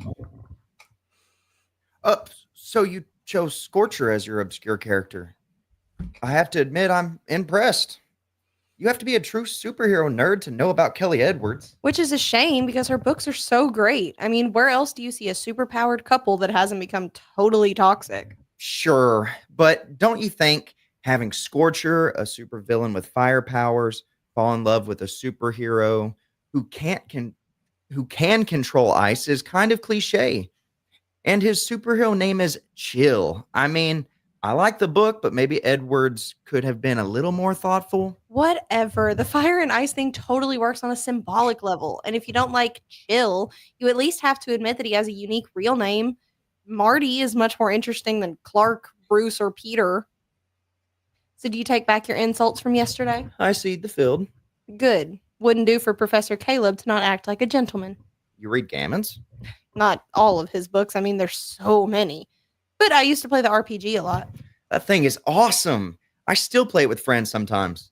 So you chose Scorcher as your obscure character. I have to admit, I'm impressed. You have to be a true superhero nerd to know about Kelly Edwards. Which is a shame because her books are so great. I mean, where else do you see a superpowered couple that hasn't become totally toxic? Sure, but don't you think having Scorcher, a supervillain with fire powers, fall in love with a superhero who can control ice is kind of cliche? And his superhero name is Chill. I mean, I like the book, but maybe Edwards could have been a little more thoughtful. Whatever. The fire and ice thing totally works on a symbolic level. And if you don't like Chill, you at least have to admit that he has a unique real name. Marty is much more interesting than Clark, Bruce, or Peter. So do you take back your insults from yesterday? I cede the field. Good. Wouldn't do for Professor Caleb to not act like a gentleman. You read Gammons? Not all of his books. I mean, there's so many. But I used to play the RPG a lot. That thing is awesome. I still play it with friends sometimes.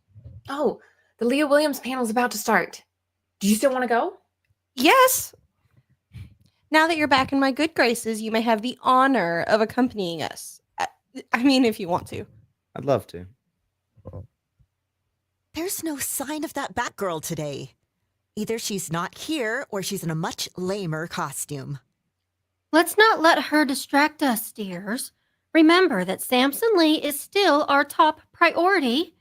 Oh, the Leah Williams panel's about to start. Do you still want to go? Yes. Now that you're back in my good graces, you may have the honor of accompanying us. I mean, if you want to. I'd love to. There's no sign of that Batgirl today. Either she's not here or she's in a much lamer costume. Let's not let her distract us, dears. Remember that Samson Lee is still our top priority.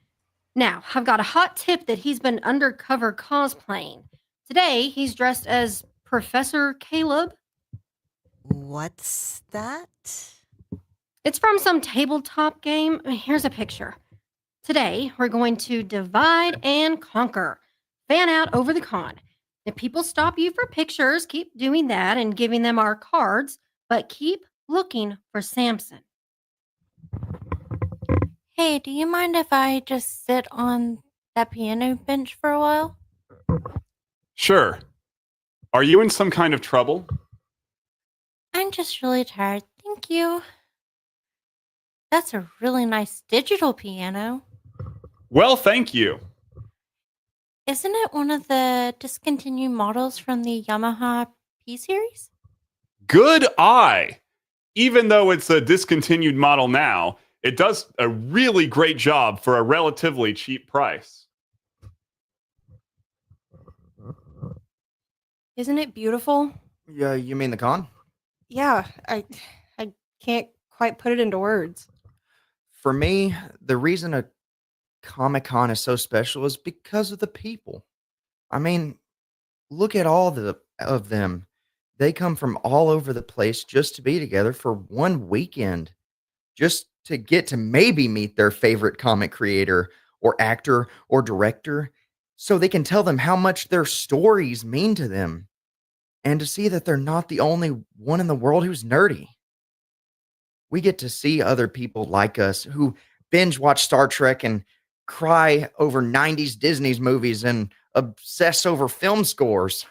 Now, I've got a hot tip that he's been undercover cosplaying. Today, he's dressed as Professor Caleb. What's that? It's from some tabletop game. Here's a picture. Today, we're going to divide and conquer. Fan out over the con. If people stop you for pictures, keep doing that and giving them our cards, but keep looking for Samson. Hey, do you mind if I just sit on that piano bench for a while? Sure. Are you in some kind of trouble? I'm just really tired. Thank you. That's a really nice digital piano. Well, thank you. Isn't it one of the discontinued models from the Yamaha P series? Good eye. Even though it's a discontinued model now, it does a really great job for a relatively cheap price. Isn't it beautiful? Yeah, you mean the con? Yeah, I can't quite put it into words. For me, the reason a Comic-Con is so special is because of the people. I mean, look at all of them. They come from all over the place just to be together for one weekend, just to get to maybe meet their favorite comic creator or actor or director, so they can tell them how much their stories mean to them, and to see that they're not the only one in the world who's nerdy. We get to see other people like us who binge watch Star Trek and cry over 90s Disney's movies and obsess over film scores.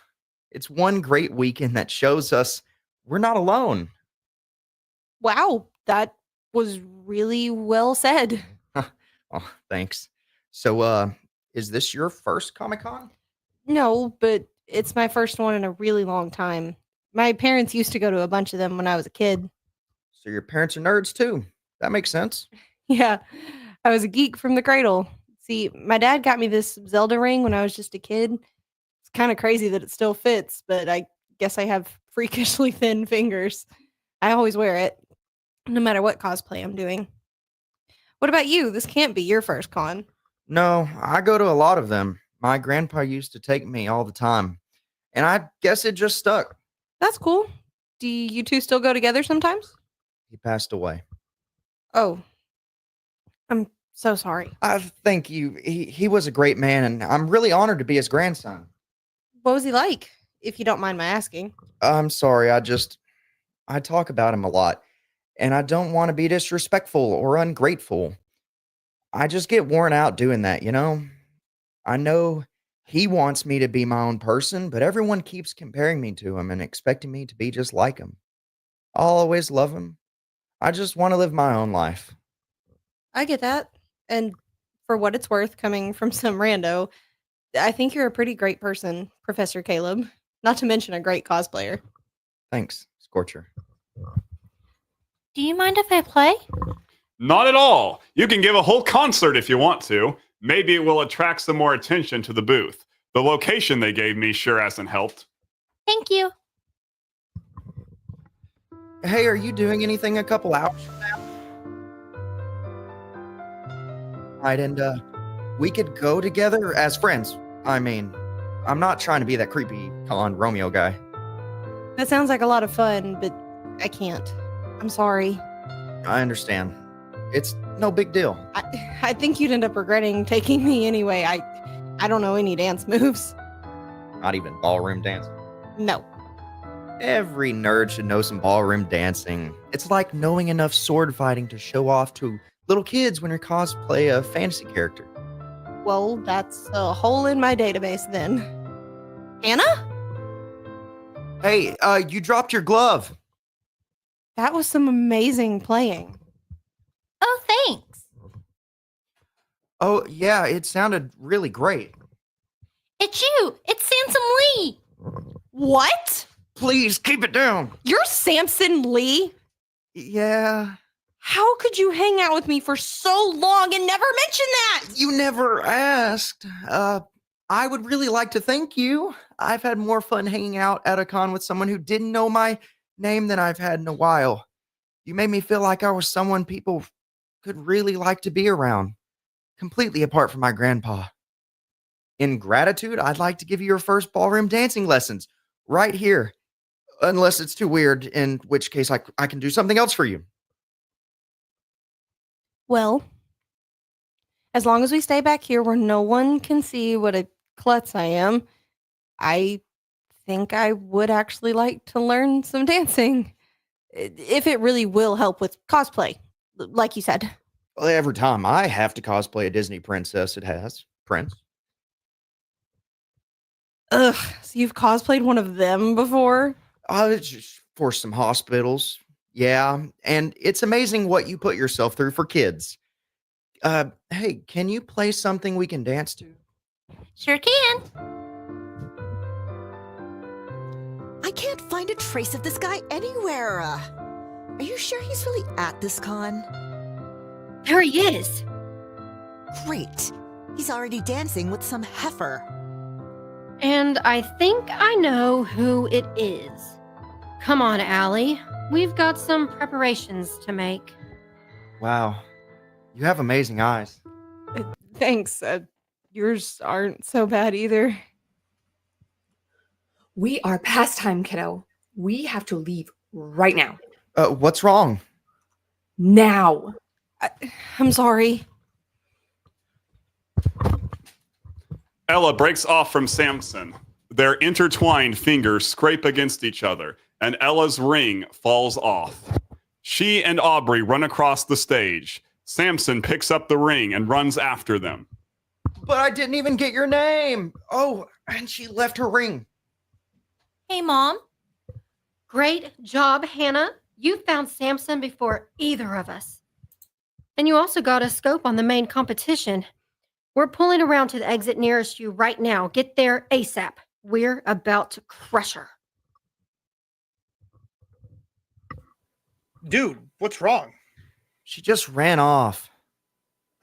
It's one great weekend that shows us we're not alone. Wow, that was really well said. Oh, thanks. So, is this your first Comic-Con? No, but it's my first one in a really long time. My parents used to go to a bunch of them when I was a kid. So your parents are nerds too. That makes sense. Yeah, I was a geek from the cradle. See, my dad got me this Zelda ring when I was just a kid. It's kind of crazy that it still fits, but I guess I have freakishly thin fingers. I always wear it, no matter what cosplay I'm doing. What about you? This can't be your first con. No, I go to a lot of them. My grandpa used to take me all the time. and I guess it just stuck. That's cool. Do you two still go together sometimes? He passed away. Oh, I'm so sorry. Thank you. He was a great man, and I'm really honored to be his grandson. What was he like, if you don't mind my asking? I'm sorry. I talk about him a lot, and I don't want to be disrespectful or ungrateful. I just get worn out doing that, you know? I know he wants me to be my own person, but everyone keeps comparing me to him and expecting me to be just like him. I'll always love him. I just want to live my own life. I get that. And for what it's worth, coming from some rando, I think you're a pretty great person, Professor Caleb. Not to mention a great cosplayer. Thanks, Scorcher. Do you mind if I play? Not at all. You can give a whole concert if you want to. Maybe it will attract some more attention to the booth. The location they gave me sure hasn't helped. Thank you. Hey, are you doing anything a couple hours from now? Right, and we could go together as friends. I mean, I'm not trying to be that creepy con Romeo guy. That sounds like a lot of fun, but I can't. I'm sorry. I understand. It's no big deal. I think you'd end up regretting taking me anyway. I don't know any dance moves. Not even ballroom dance. No. Every nerd should know some ballroom dancing. It's like knowing enough sword fighting to show off to little kids when you cosplay a fantasy character. Well, that's a hole in my database then. Hannah? Hey, you dropped your glove. That was some amazing playing. Oh, thanks. Oh, yeah, it sounded really great. It's you. It's Samson Lee. What? Please keep it down. You're Samson Lee? Yeah. How could you hang out with me for so long and never mention that? You never asked. I would really like to thank you. I've had more fun hanging out at a con with someone who didn't know my name than I've had in a while. You made me feel like I was someone people could really like to be around, completely apart from my grandpa. In gratitude, I'd like to give you your first ballroom dancing lessons right here, unless it's too weird, in which case I can do something else for you. Well, as long as we stay back here where no one can see what a klutz I am, I think I would actually like to learn some dancing. If it really will help with cosplay, like you said. Well, every time I have to cosplay a Disney princess, it has. Prince. Ugh, so you've cosplayed one of them before? It's just for some hospitals. Yeah, and it's amazing what you put yourself through for kids. Hey, can you play something we can dance to? Sure can. I can't find a trace of this guy anywhere. Are you sure he's really at this con? There he is. Great. He's already dancing with some heifer. And I think I know who it is. Come on, Allie. We've got some preparations to make. Wow, you have amazing eyes. Thanks. Yours aren't so bad either. We are past time, kiddo. We have to leave right now. What's wrong? Now. I'm sorry. Ella breaks off from Samson. Their intertwined fingers scrape against each other, and Ella's ring falls off. She and Aubrey run across the stage. Samson picks up the ring and runs after them. But I didn't even get your name. Oh, and she left her ring. Hey, Mom. Great job, Hannah. You found Samson before either of us. And you also got a scope on the main competition. We're pulling around to the exit nearest you right now. Get there ASAP. We're about to crush her. Dude, what's wrong? She just ran off.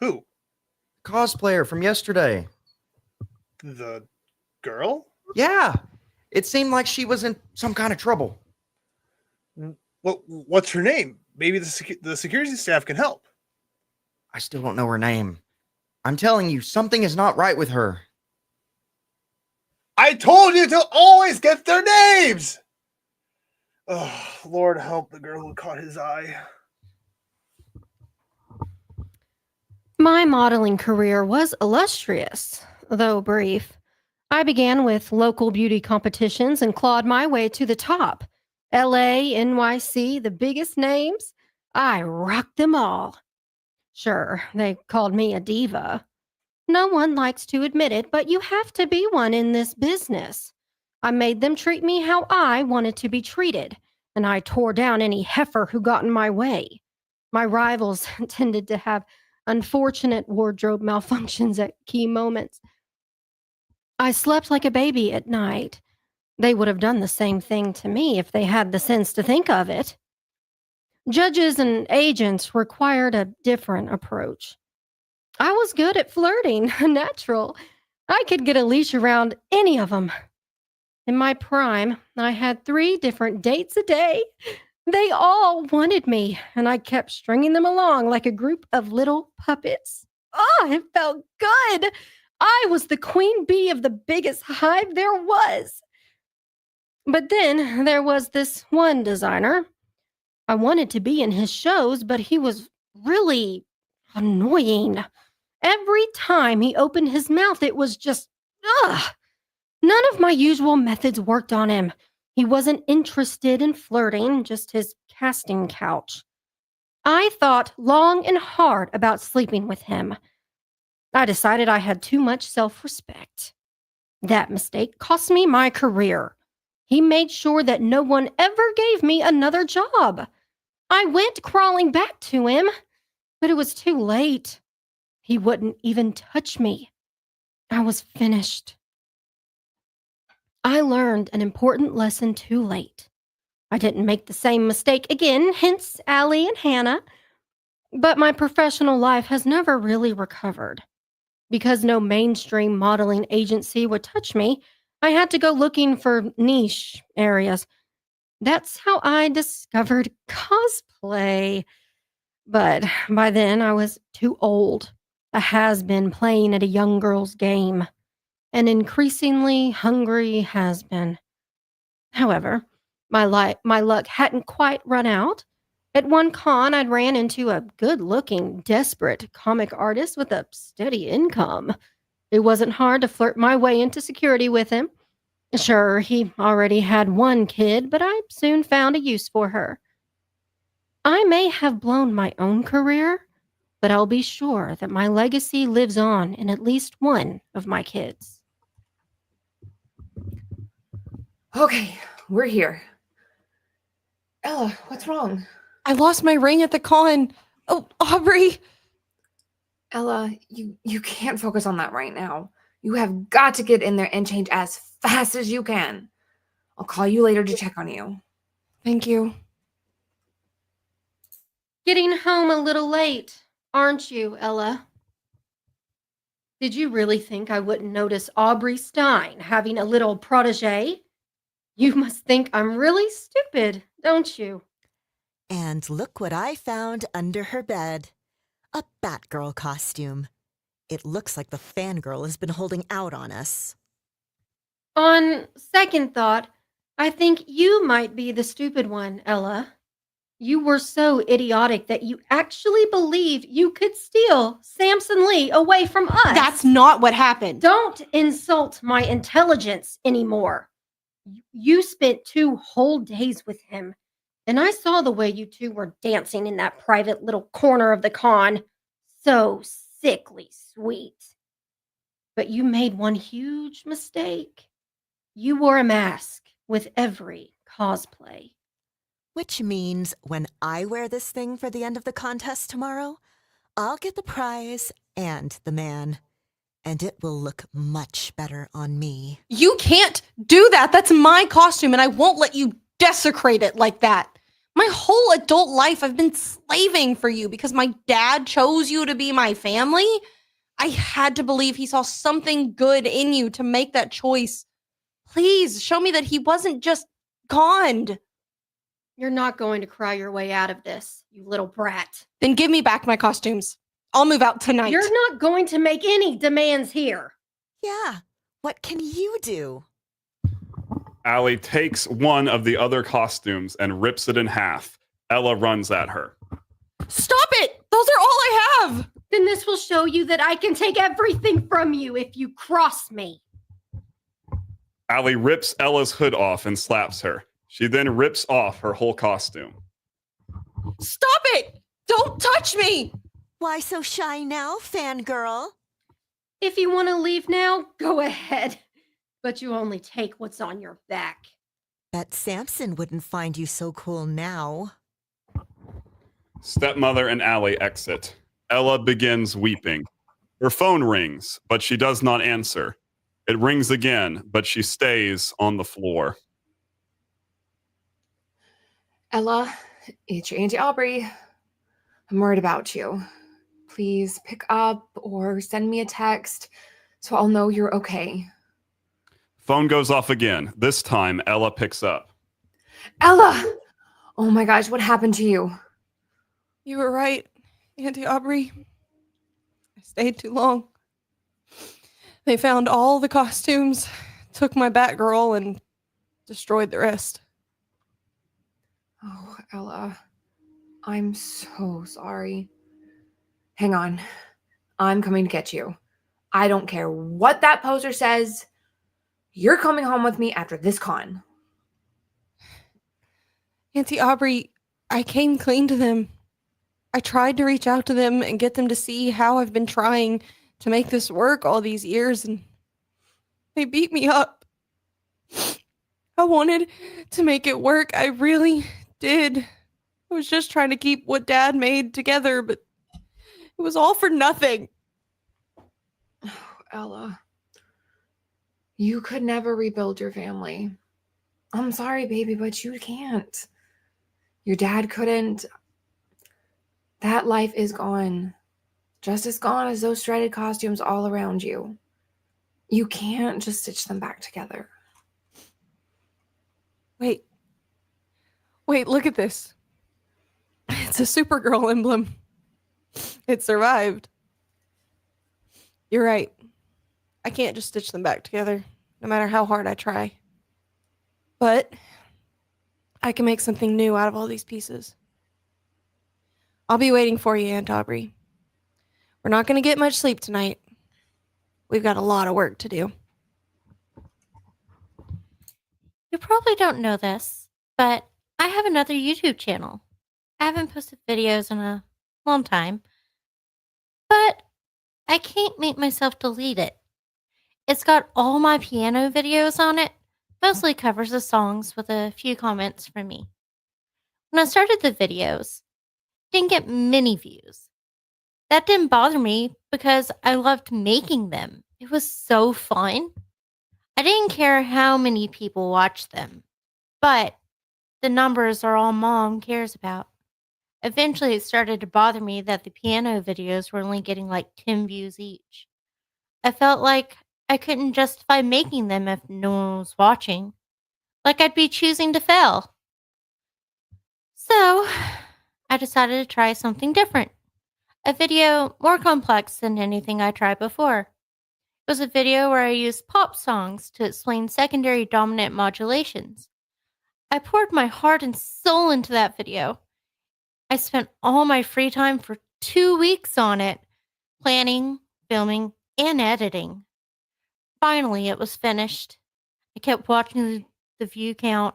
Who? Cosplayer from yesterday. The girl? Yeah, it seemed like she was in some kind of trouble. What's her name? Maybe the security staff can help. I still don't know her name. I'm telling you, something is not right with her. I told you to always get their names! Oh, Lord help the girl who caught his eye. My modeling career was illustrious, though brief. I began with local beauty competitions and clawed my way to the top. LA, NYC, the biggest names. I rocked them all. Sure, they called me a diva. No one likes to admit it, but you have to be one in this business. I made them treat me how I wanted to be treated, and I tore down any heifer who got in my way. My rivals tended to have unfortunate wardrobe malfunctions at key moments. I slept like a baby at night. They would have done the same thing to me if they had the sense to think of it. Judges and agents required a different approach. I was good at flirting, natural. I could get a leash around any of them. In my prime, I had 3 different dates a day. They all wanted me, and I kept stringing them along like a group of little puppets. Oh, it felt good. I was the queen bee of the biggest hive there was. But then there was this one designer. I wanted to be in his shows, but he was really annoying. Every time he opened his mouth, it was just, ugh. None of my usual methods worked on him. He wasn't interested in flirting, just his casting couch. I thought long and hard about sleeping with him. I decided I had too much self-respect. That mistake cost me my career. He made sure that no one ever gave me another job. I went crawling back to him, but it was too late. He wouldn't even touch me. I was finished. I learned an important lesson too late. I didn't make the same mistake again, hence Allie and Hannah. But my professional life has never really recovered. Because no mainstream modeling agency would touch me, I had to go looking for niche areas. That's how I discovered cosplay. But by then, I was too old. A has-been playing at a young girl's game. An increasingly hungry has-been. However, my luck hadn't quite run out. At one con, I'd ran into a good-looking, desperate comic artist with a steady income. It wasn't hard to flirt my way into security with him. Sure, he already had one kid, but I soon found a use for her. I may have blown my own career, but I'll be sure that my legacy lives on in at least one of my kids. Okay, we're here. Ella, what's wrong? I lost my ring at the con. Oh, Aubrey. Ella, you can't focus on that right now. You have got to get in there and change as fast as you can. I'll call you later to check on you. Thank you. Getting home a little late, aren't you, Ella? Did you really think I wouldn't notice Aubrey Stein having a little protege? You must think I'm really stupid, don't you? And look what I found under her bed. A Batgirl costume. It looks like the fangirl has been holding out on us. On second thought, I think you might be the stupid one, Ella. You were so idiotic that you actually believed you could steal Samson Lee away from us. That's not what happened. Don't insult my intelligence anymore. You spent 2 whole days with him, and I saw the way you two were dancing in that private little corner of the con. So sickly sweet. But you made one huge mistake. You wore a mask with every cosplay. Which means when I wear this thing for the end of the contest tomorrow, I'll get the prize and the man. And it will look much better on me. You can't do that. That's my costume, and I won't let you desecrate it like that. My whole adult life, I've been slaving for you because my dad chose you to be my family. I had to believe he saw something good in you to make that choice. Please show me that he wasn't just gone. You're not going to cry your way out of this, you little brat. Then give me back my costumes. I'll move out tonight. You're not going to make any demands here. Yeah, what can you do? Allie takes one of the other costumes and rips it in half. Ella runs at her. Stop it! Those are all I have! Then this will show you that I can take everything from you if you cross me. Allie rips Ella's hood off and slaps her. She then rips off her whole costume. Stop it! Don't touch me! Why so shy now, fangirl? If you want to leave now, go ahead. But you only take what's on your back. Bet Samson wouldn't find you so cool now. Stepmother and Allie exit. Ella begins weeping. Her phone rings, but she does not answer. It rings again, but she stays on the floor. Ella, it's your Auntie Aubrey. I'm worried about you. Please pick up or send me a text so I'll know you're okay. Phone goes off again. This time, Ella picks up. Ella! Oh my gosh, what happened to you? You were right, Auntie Aubrey. I stayed too long. They found all the costumes, took my Batgirl, and destroyed the rest. Oh, Ella, I'm so sorry. Hang on. I'm coming to get you. I don't care what that poster says. You're coming home with me after this con. Auntie Aubrey, I came clean to them. I tried to reach out to them and get them to see how I've been trying to make this work all these years, and they beat me up. I wanted to make it work. I really did. I was just trying to keep what Dad made together, but it was all for nothing. Oh, Ella, you could never rebuild your family. I'm sorry, baby, but you can't. Your dad couldn't. That life is gone. Just as gone as those shredded costumes all around you. You can't just stitch them back together. Wait, look at this. It's a Supergirl emblem. It survived. You're right. I can't just stitch them back together, no matter how hard I try. But I can make something new out of all these pieces. I'll be waiting for you, Aunt Aubrey. We're not going to get much sleep tonight. We've got a lot of work to do. You probably don't know this, but I have another YouTube channel. I haven't posted videos in a long time, but I can't make myself delete it. It's got all my piano videos on it, mostly covers of songs with a few comments from me. When I started the videos, didn't get many views. That didn't bother me because I loved making them. It was so fun. I didn't care how many people watched them, but the numbers are all Mom cares about. Eventually, it started to bother me that the piano videos were only getting like 10 views each. I felt like I couldn't justify making them if no one was watching. Like I'd be choosing to fail. So, I decided to try something different. A video more complex than anything I tried before. It was a video where I used pop songs to explain secondary dominant modulations. I poured my heart and soul into that video. I spent all my free time for 2 weeks on it, planning, filming, and editing. Finally, it was finished. I kept watching the view count.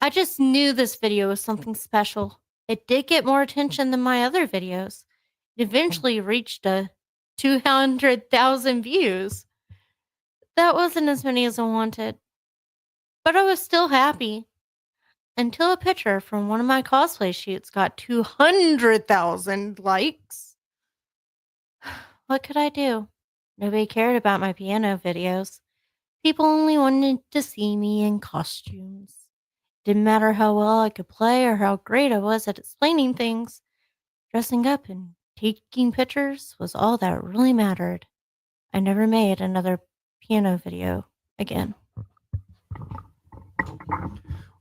I just knew this video was something special. It did get more attention than my other videos. It eventually reached 200,000 views. That wasn't as many as I wanted, but I was still happy. Until a picture from one of my cosplay shoots got 200,000 likes. What could I do? Nobody cared about my piano videos. People only wanted to see me in costumes. Didn't matter how well I could play or how great I was at explaining things. Dressing up and taking pictures was all that really mattered. I never made another piano video again.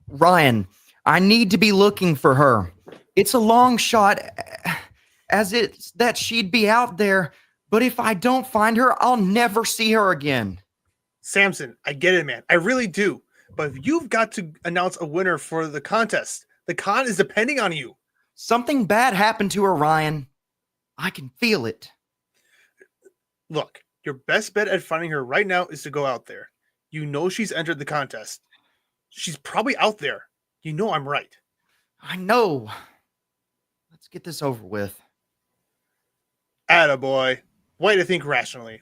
Ryan, I need to be looking for her. It's a long shot as it's that she'd be out there, but if I don't find her, I'll never see her again. Samson, I get it, man. I really do. but you've got to announce a winner for the contest. The con is depending on you. Something bad happened to her, Ryan. I can feel it. Look, your best bet at finding her right now is to go out there. You know she's entered the contest. She's probably out there. You know I'm right. I know. Let's get this over with. Attaboy. Way to think rationally.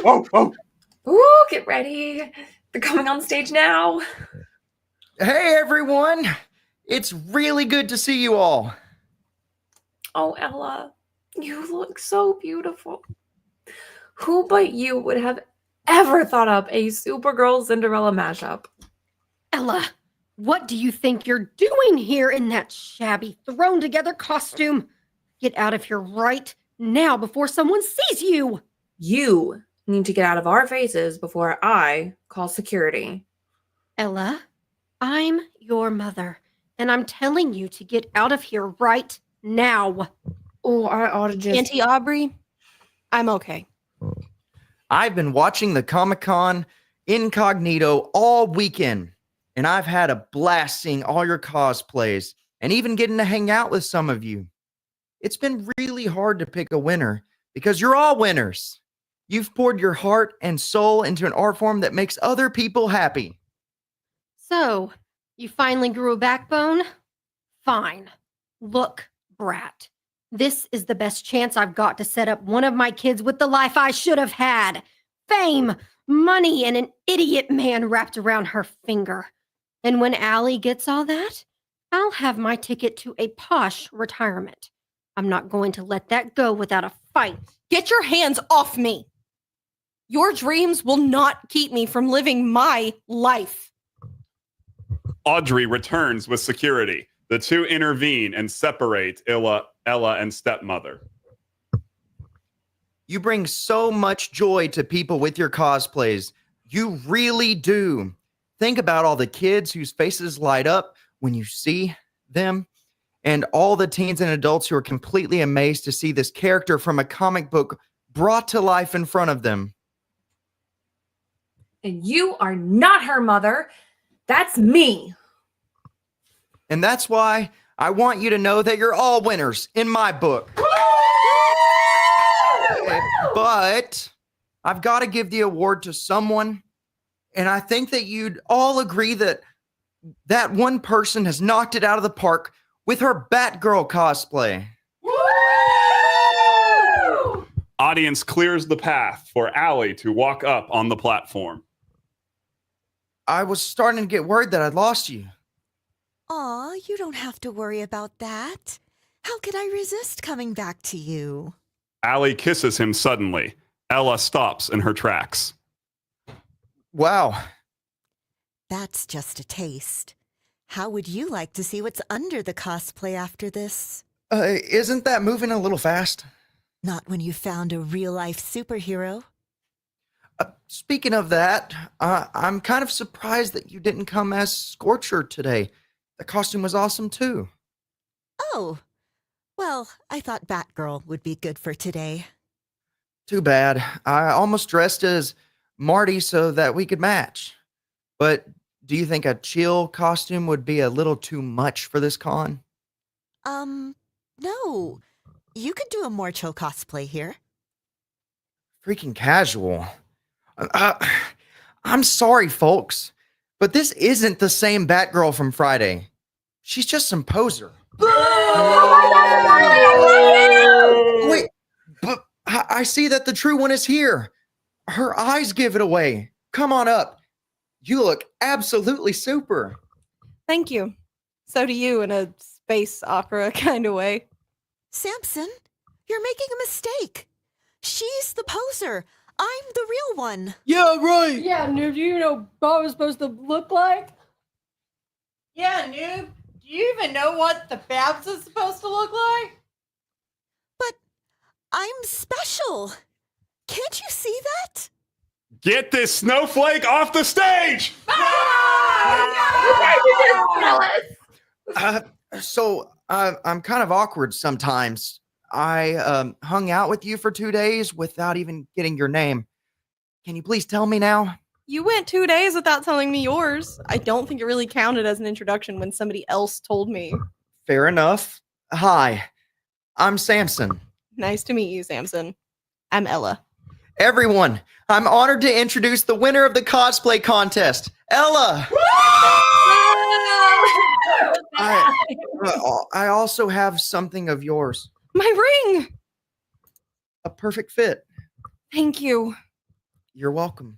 Oh. Ooh, get ready. They're coming on stage now. Hey, everyone. It's really good to see you all. Oh, Ella, you look so beautiful. Who but you would have ever thought up a Supergirl Cinderella mashup? Ella, what do you think you're doing here in that shabby, thrown together costume? Get out of here right now before someone sees you. You need to get out of our faces before I call security. Ella, I'm your mother, and I'm telling you to get out of here right now. Oh, I ought to just... Auntie Aubrey, I'm okay. I've been watching the Comic-Con incognito all weekend, and I've had a blast seeing all your cosplays and even getting to hang out with some of you. It's been really hard to pick a winner because you're all winners. You've poured your heart and soul into an art form that makes other people happy. So, you finally grew a backbone? Fine. Look, brat. This is the best chance I've got to set up one of my kids with the life I should have had. Fame, money, and an idiot man wrapped around her finger. And when Allie gets all that, I'll have my ticket to a posh retirement. I'm not going to let that go without a fight. Get your hands off me. Your dreams will not keep me from living my life. Audrey returns with security. The two intervene and separate Ella and stepmother. You bring so much joy to people with your cosplays. You really do. Think about all the kids whose faces light up when you see them, and all the teens and adults who are completely amazed to see this character from a comic book brought to life in front of them. And you are not her mother. That's me. And that's why I want you to know that you're all winners in my book. But I've got to give the award to someone. And I think that you'd all agree that that one person has knocked it out of the park with her Batgirl cosplay. Audience clears the path for Allie to walk up on the platform. I was starting to get worried that I'd lost you. Aw, you don't have to worry about that. How could I resist coming back to you? Allie kisses him suddenly. Ella stops in her tracks. Wow. That's just a taste. How would you like to see what's under the cosplay after this? Isn't that moving a little fast? Not when you found a real-life superhero. Speaking of that, I'm kind of surprised that you didn't come as Scorcher today. The costume was awesome too. Oh, well, I thought Batgirl would be good for today. Too bad. I almost dressed as Marty so that we could match. But do you think a chill costume would be a little too much for this con? No. You could do a more chill cosplay here. Freaking casual. I'm sorry, folks, but this isn't the same Batgirl from Friday. She's just some poser. Wait, but I see that the true one is here. Her eyes give it away. Come on up. You look absolutely super. Thank you. So do you in a space opera kind of way. Samson, you're making a mistake. She's the poser. I'm the real one. Yeah, right. Yeah, noob, do you know what I was supposed to look like? Yeah, noob. Do you even know what the Babs is supposed to look like? But I'm special. Can't you see that? Get this snowflake off the stage! So I'm kind of awkward sometimes. I hung out with you for 2 days without even getting your name. Can you please tell me now? You went 2 days without telling me yours. I don't think it really counted as an introduction when somebody else told me. Fair enough. Hi, I'm Samson. Nice to meet you, Samson. I'm Ella. Everyone, I'm honored to introduce the winner of the cosplay contest, Ella. I also have something of yours. My ring! A perfect fit. Thank you. You're welcome.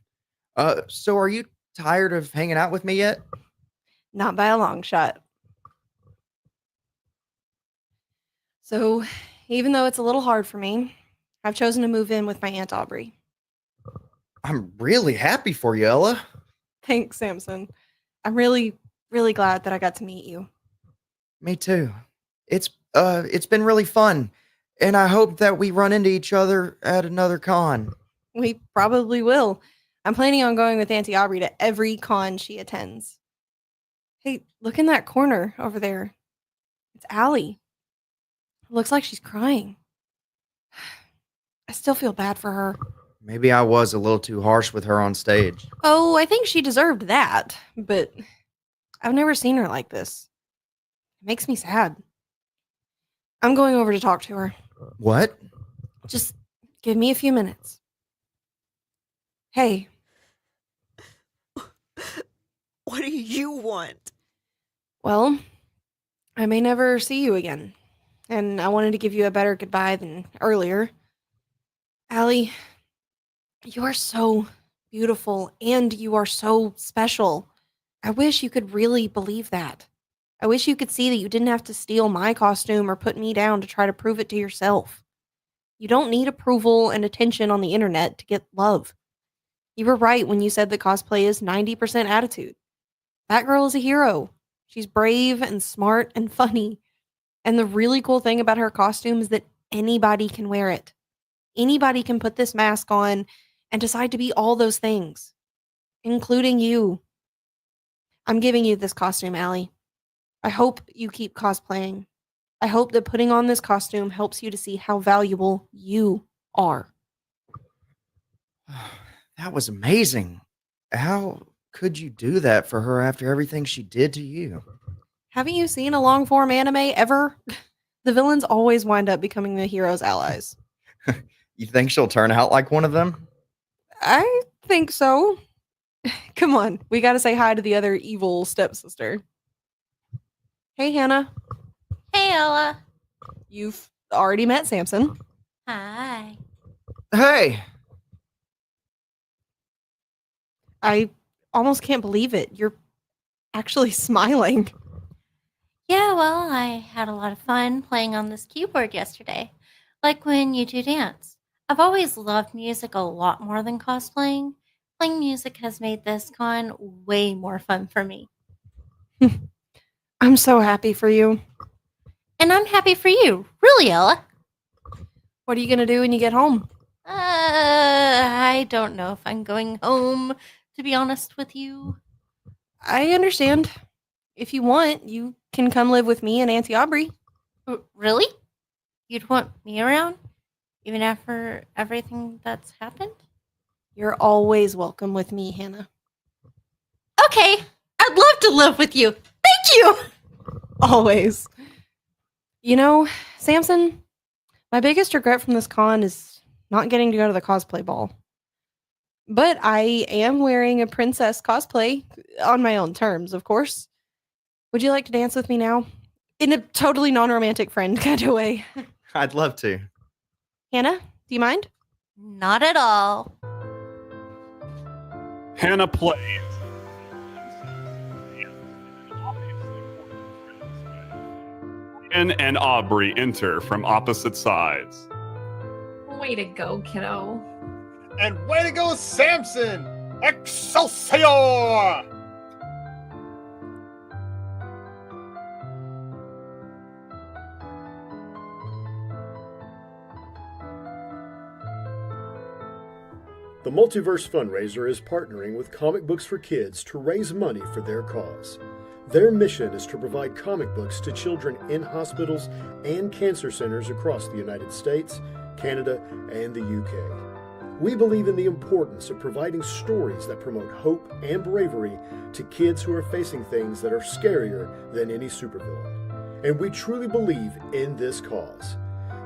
So are you tired of hanging out with me yet? Not by a long shot. So, even though it's a little hard for me, I've chosen to move in with my Aunt Aubrey. I'm really happy for you, Ella. Thanks, Samson. I'm really, really glad that I got to meet you. Me too. It's been really fun, and I hope that we run into each other at another con. We probably will. I'm planning on going with Auntie Aubrey to every con she attends. Hey, look in that corner over there. It's Allie. Looks like she's crying. I still feel bad for her. Maybe I was a little too harsh with her on stage. Oh, I think she deserved that, but I've never seen her like this. It makes me sad. I'm going over to talk to her. What? Just give me a few minutes. Hey. What do you want? Well, I may never see you again, and I wanted to give you a better goodbye than earlier. Allie, you are so beautiful, and you are so special. I wish you could really believe that. I wish you could see that you didn't have to steal my costume or put me down to try to prove it to yourself. You don't need approval and attention on the internet to get love. You were right when you said that cosplay is 90% attitude. That girl is a hero. She's brave and smart and funny. And the really cool thing about her costume is that anybody can wear it. Anybody can put this mask on and decide to be all those things, including you. I'm giving you this costume, Allie. I hope you keep cosplaying. I hope that putting on this costume helps you to see how valuable you are. That was amazing. How could you do that for her after everything she did to you? Haven't you seen a long form anime ever? The villains always wind up becoming the hero's allies. You think she'll turn out like one of them? I think so. Come on, we gotta say hi to the other evil stepsister. Hey, Hannah. Hey, Ella. You've already met Samson. Hi. Hey, I almost can't believe it. You're actually smiling. Yeah, well, I had a lot of fun playing on this keyboard yesterday. Like when you do dance. I've always loved music a lot more than cosplaying. Playing music has made this con way more fun for me. I'm so happy for you. And I'm happy for you. Really, Ella. What are you gonna do when you get home? I don't know if I'm going home, to be honest with you. I understand. If you want, you can come live with me and Auntie Aubrey. Really? You'd want me around? Even after everything that's happened? You're always welcome with me, Hannah. Okay. I'd love to live with you. Thank you. Always. You know, Samson, my biggest regret from this con is not getting to go to the cosplay ball. But I am wearing a princess cosplay on my own terms, of course. Would you like to dance with me now? In a totally non-romantic friend kind of way. I'd love to. Hannah, do you mind? Not at all. Hannah plays. And Aubrey enter from opposite sides. Way to go, kiddo. And way to go, Samson! Excelsior! The Multiverse Fundraiser is partnering with Comic Books for Kids to raise money for their cause. Their mission is to provide comic books to children in hospitals and cancer centers across the United States, Canada, and the UK. We believe in the importance of providing stories that promote hope and bravery to kids who are facing things that are scarier than any supervillain. And we truly believe in this cause.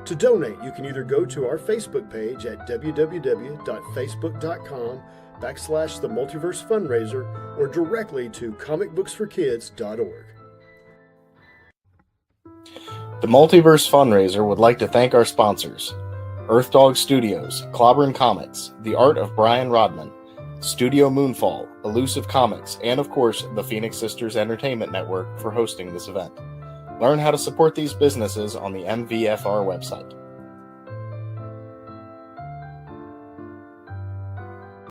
To donate, you can either go to our Facebook page at www.facebook.com/The Multiverse Fundraiser or directly to comicbooksforkids.org. The Multiverse Fundraiser would like to thank our sponsors: Earth Dog Studios, Clobbering Comics, The Art of Brian Rodman, Studio Moonfall, Elusive Comics, and of course, the Phoenix Sisters Entertainment Network for hosting this event. Learn how to support these businesses on the MVFR website.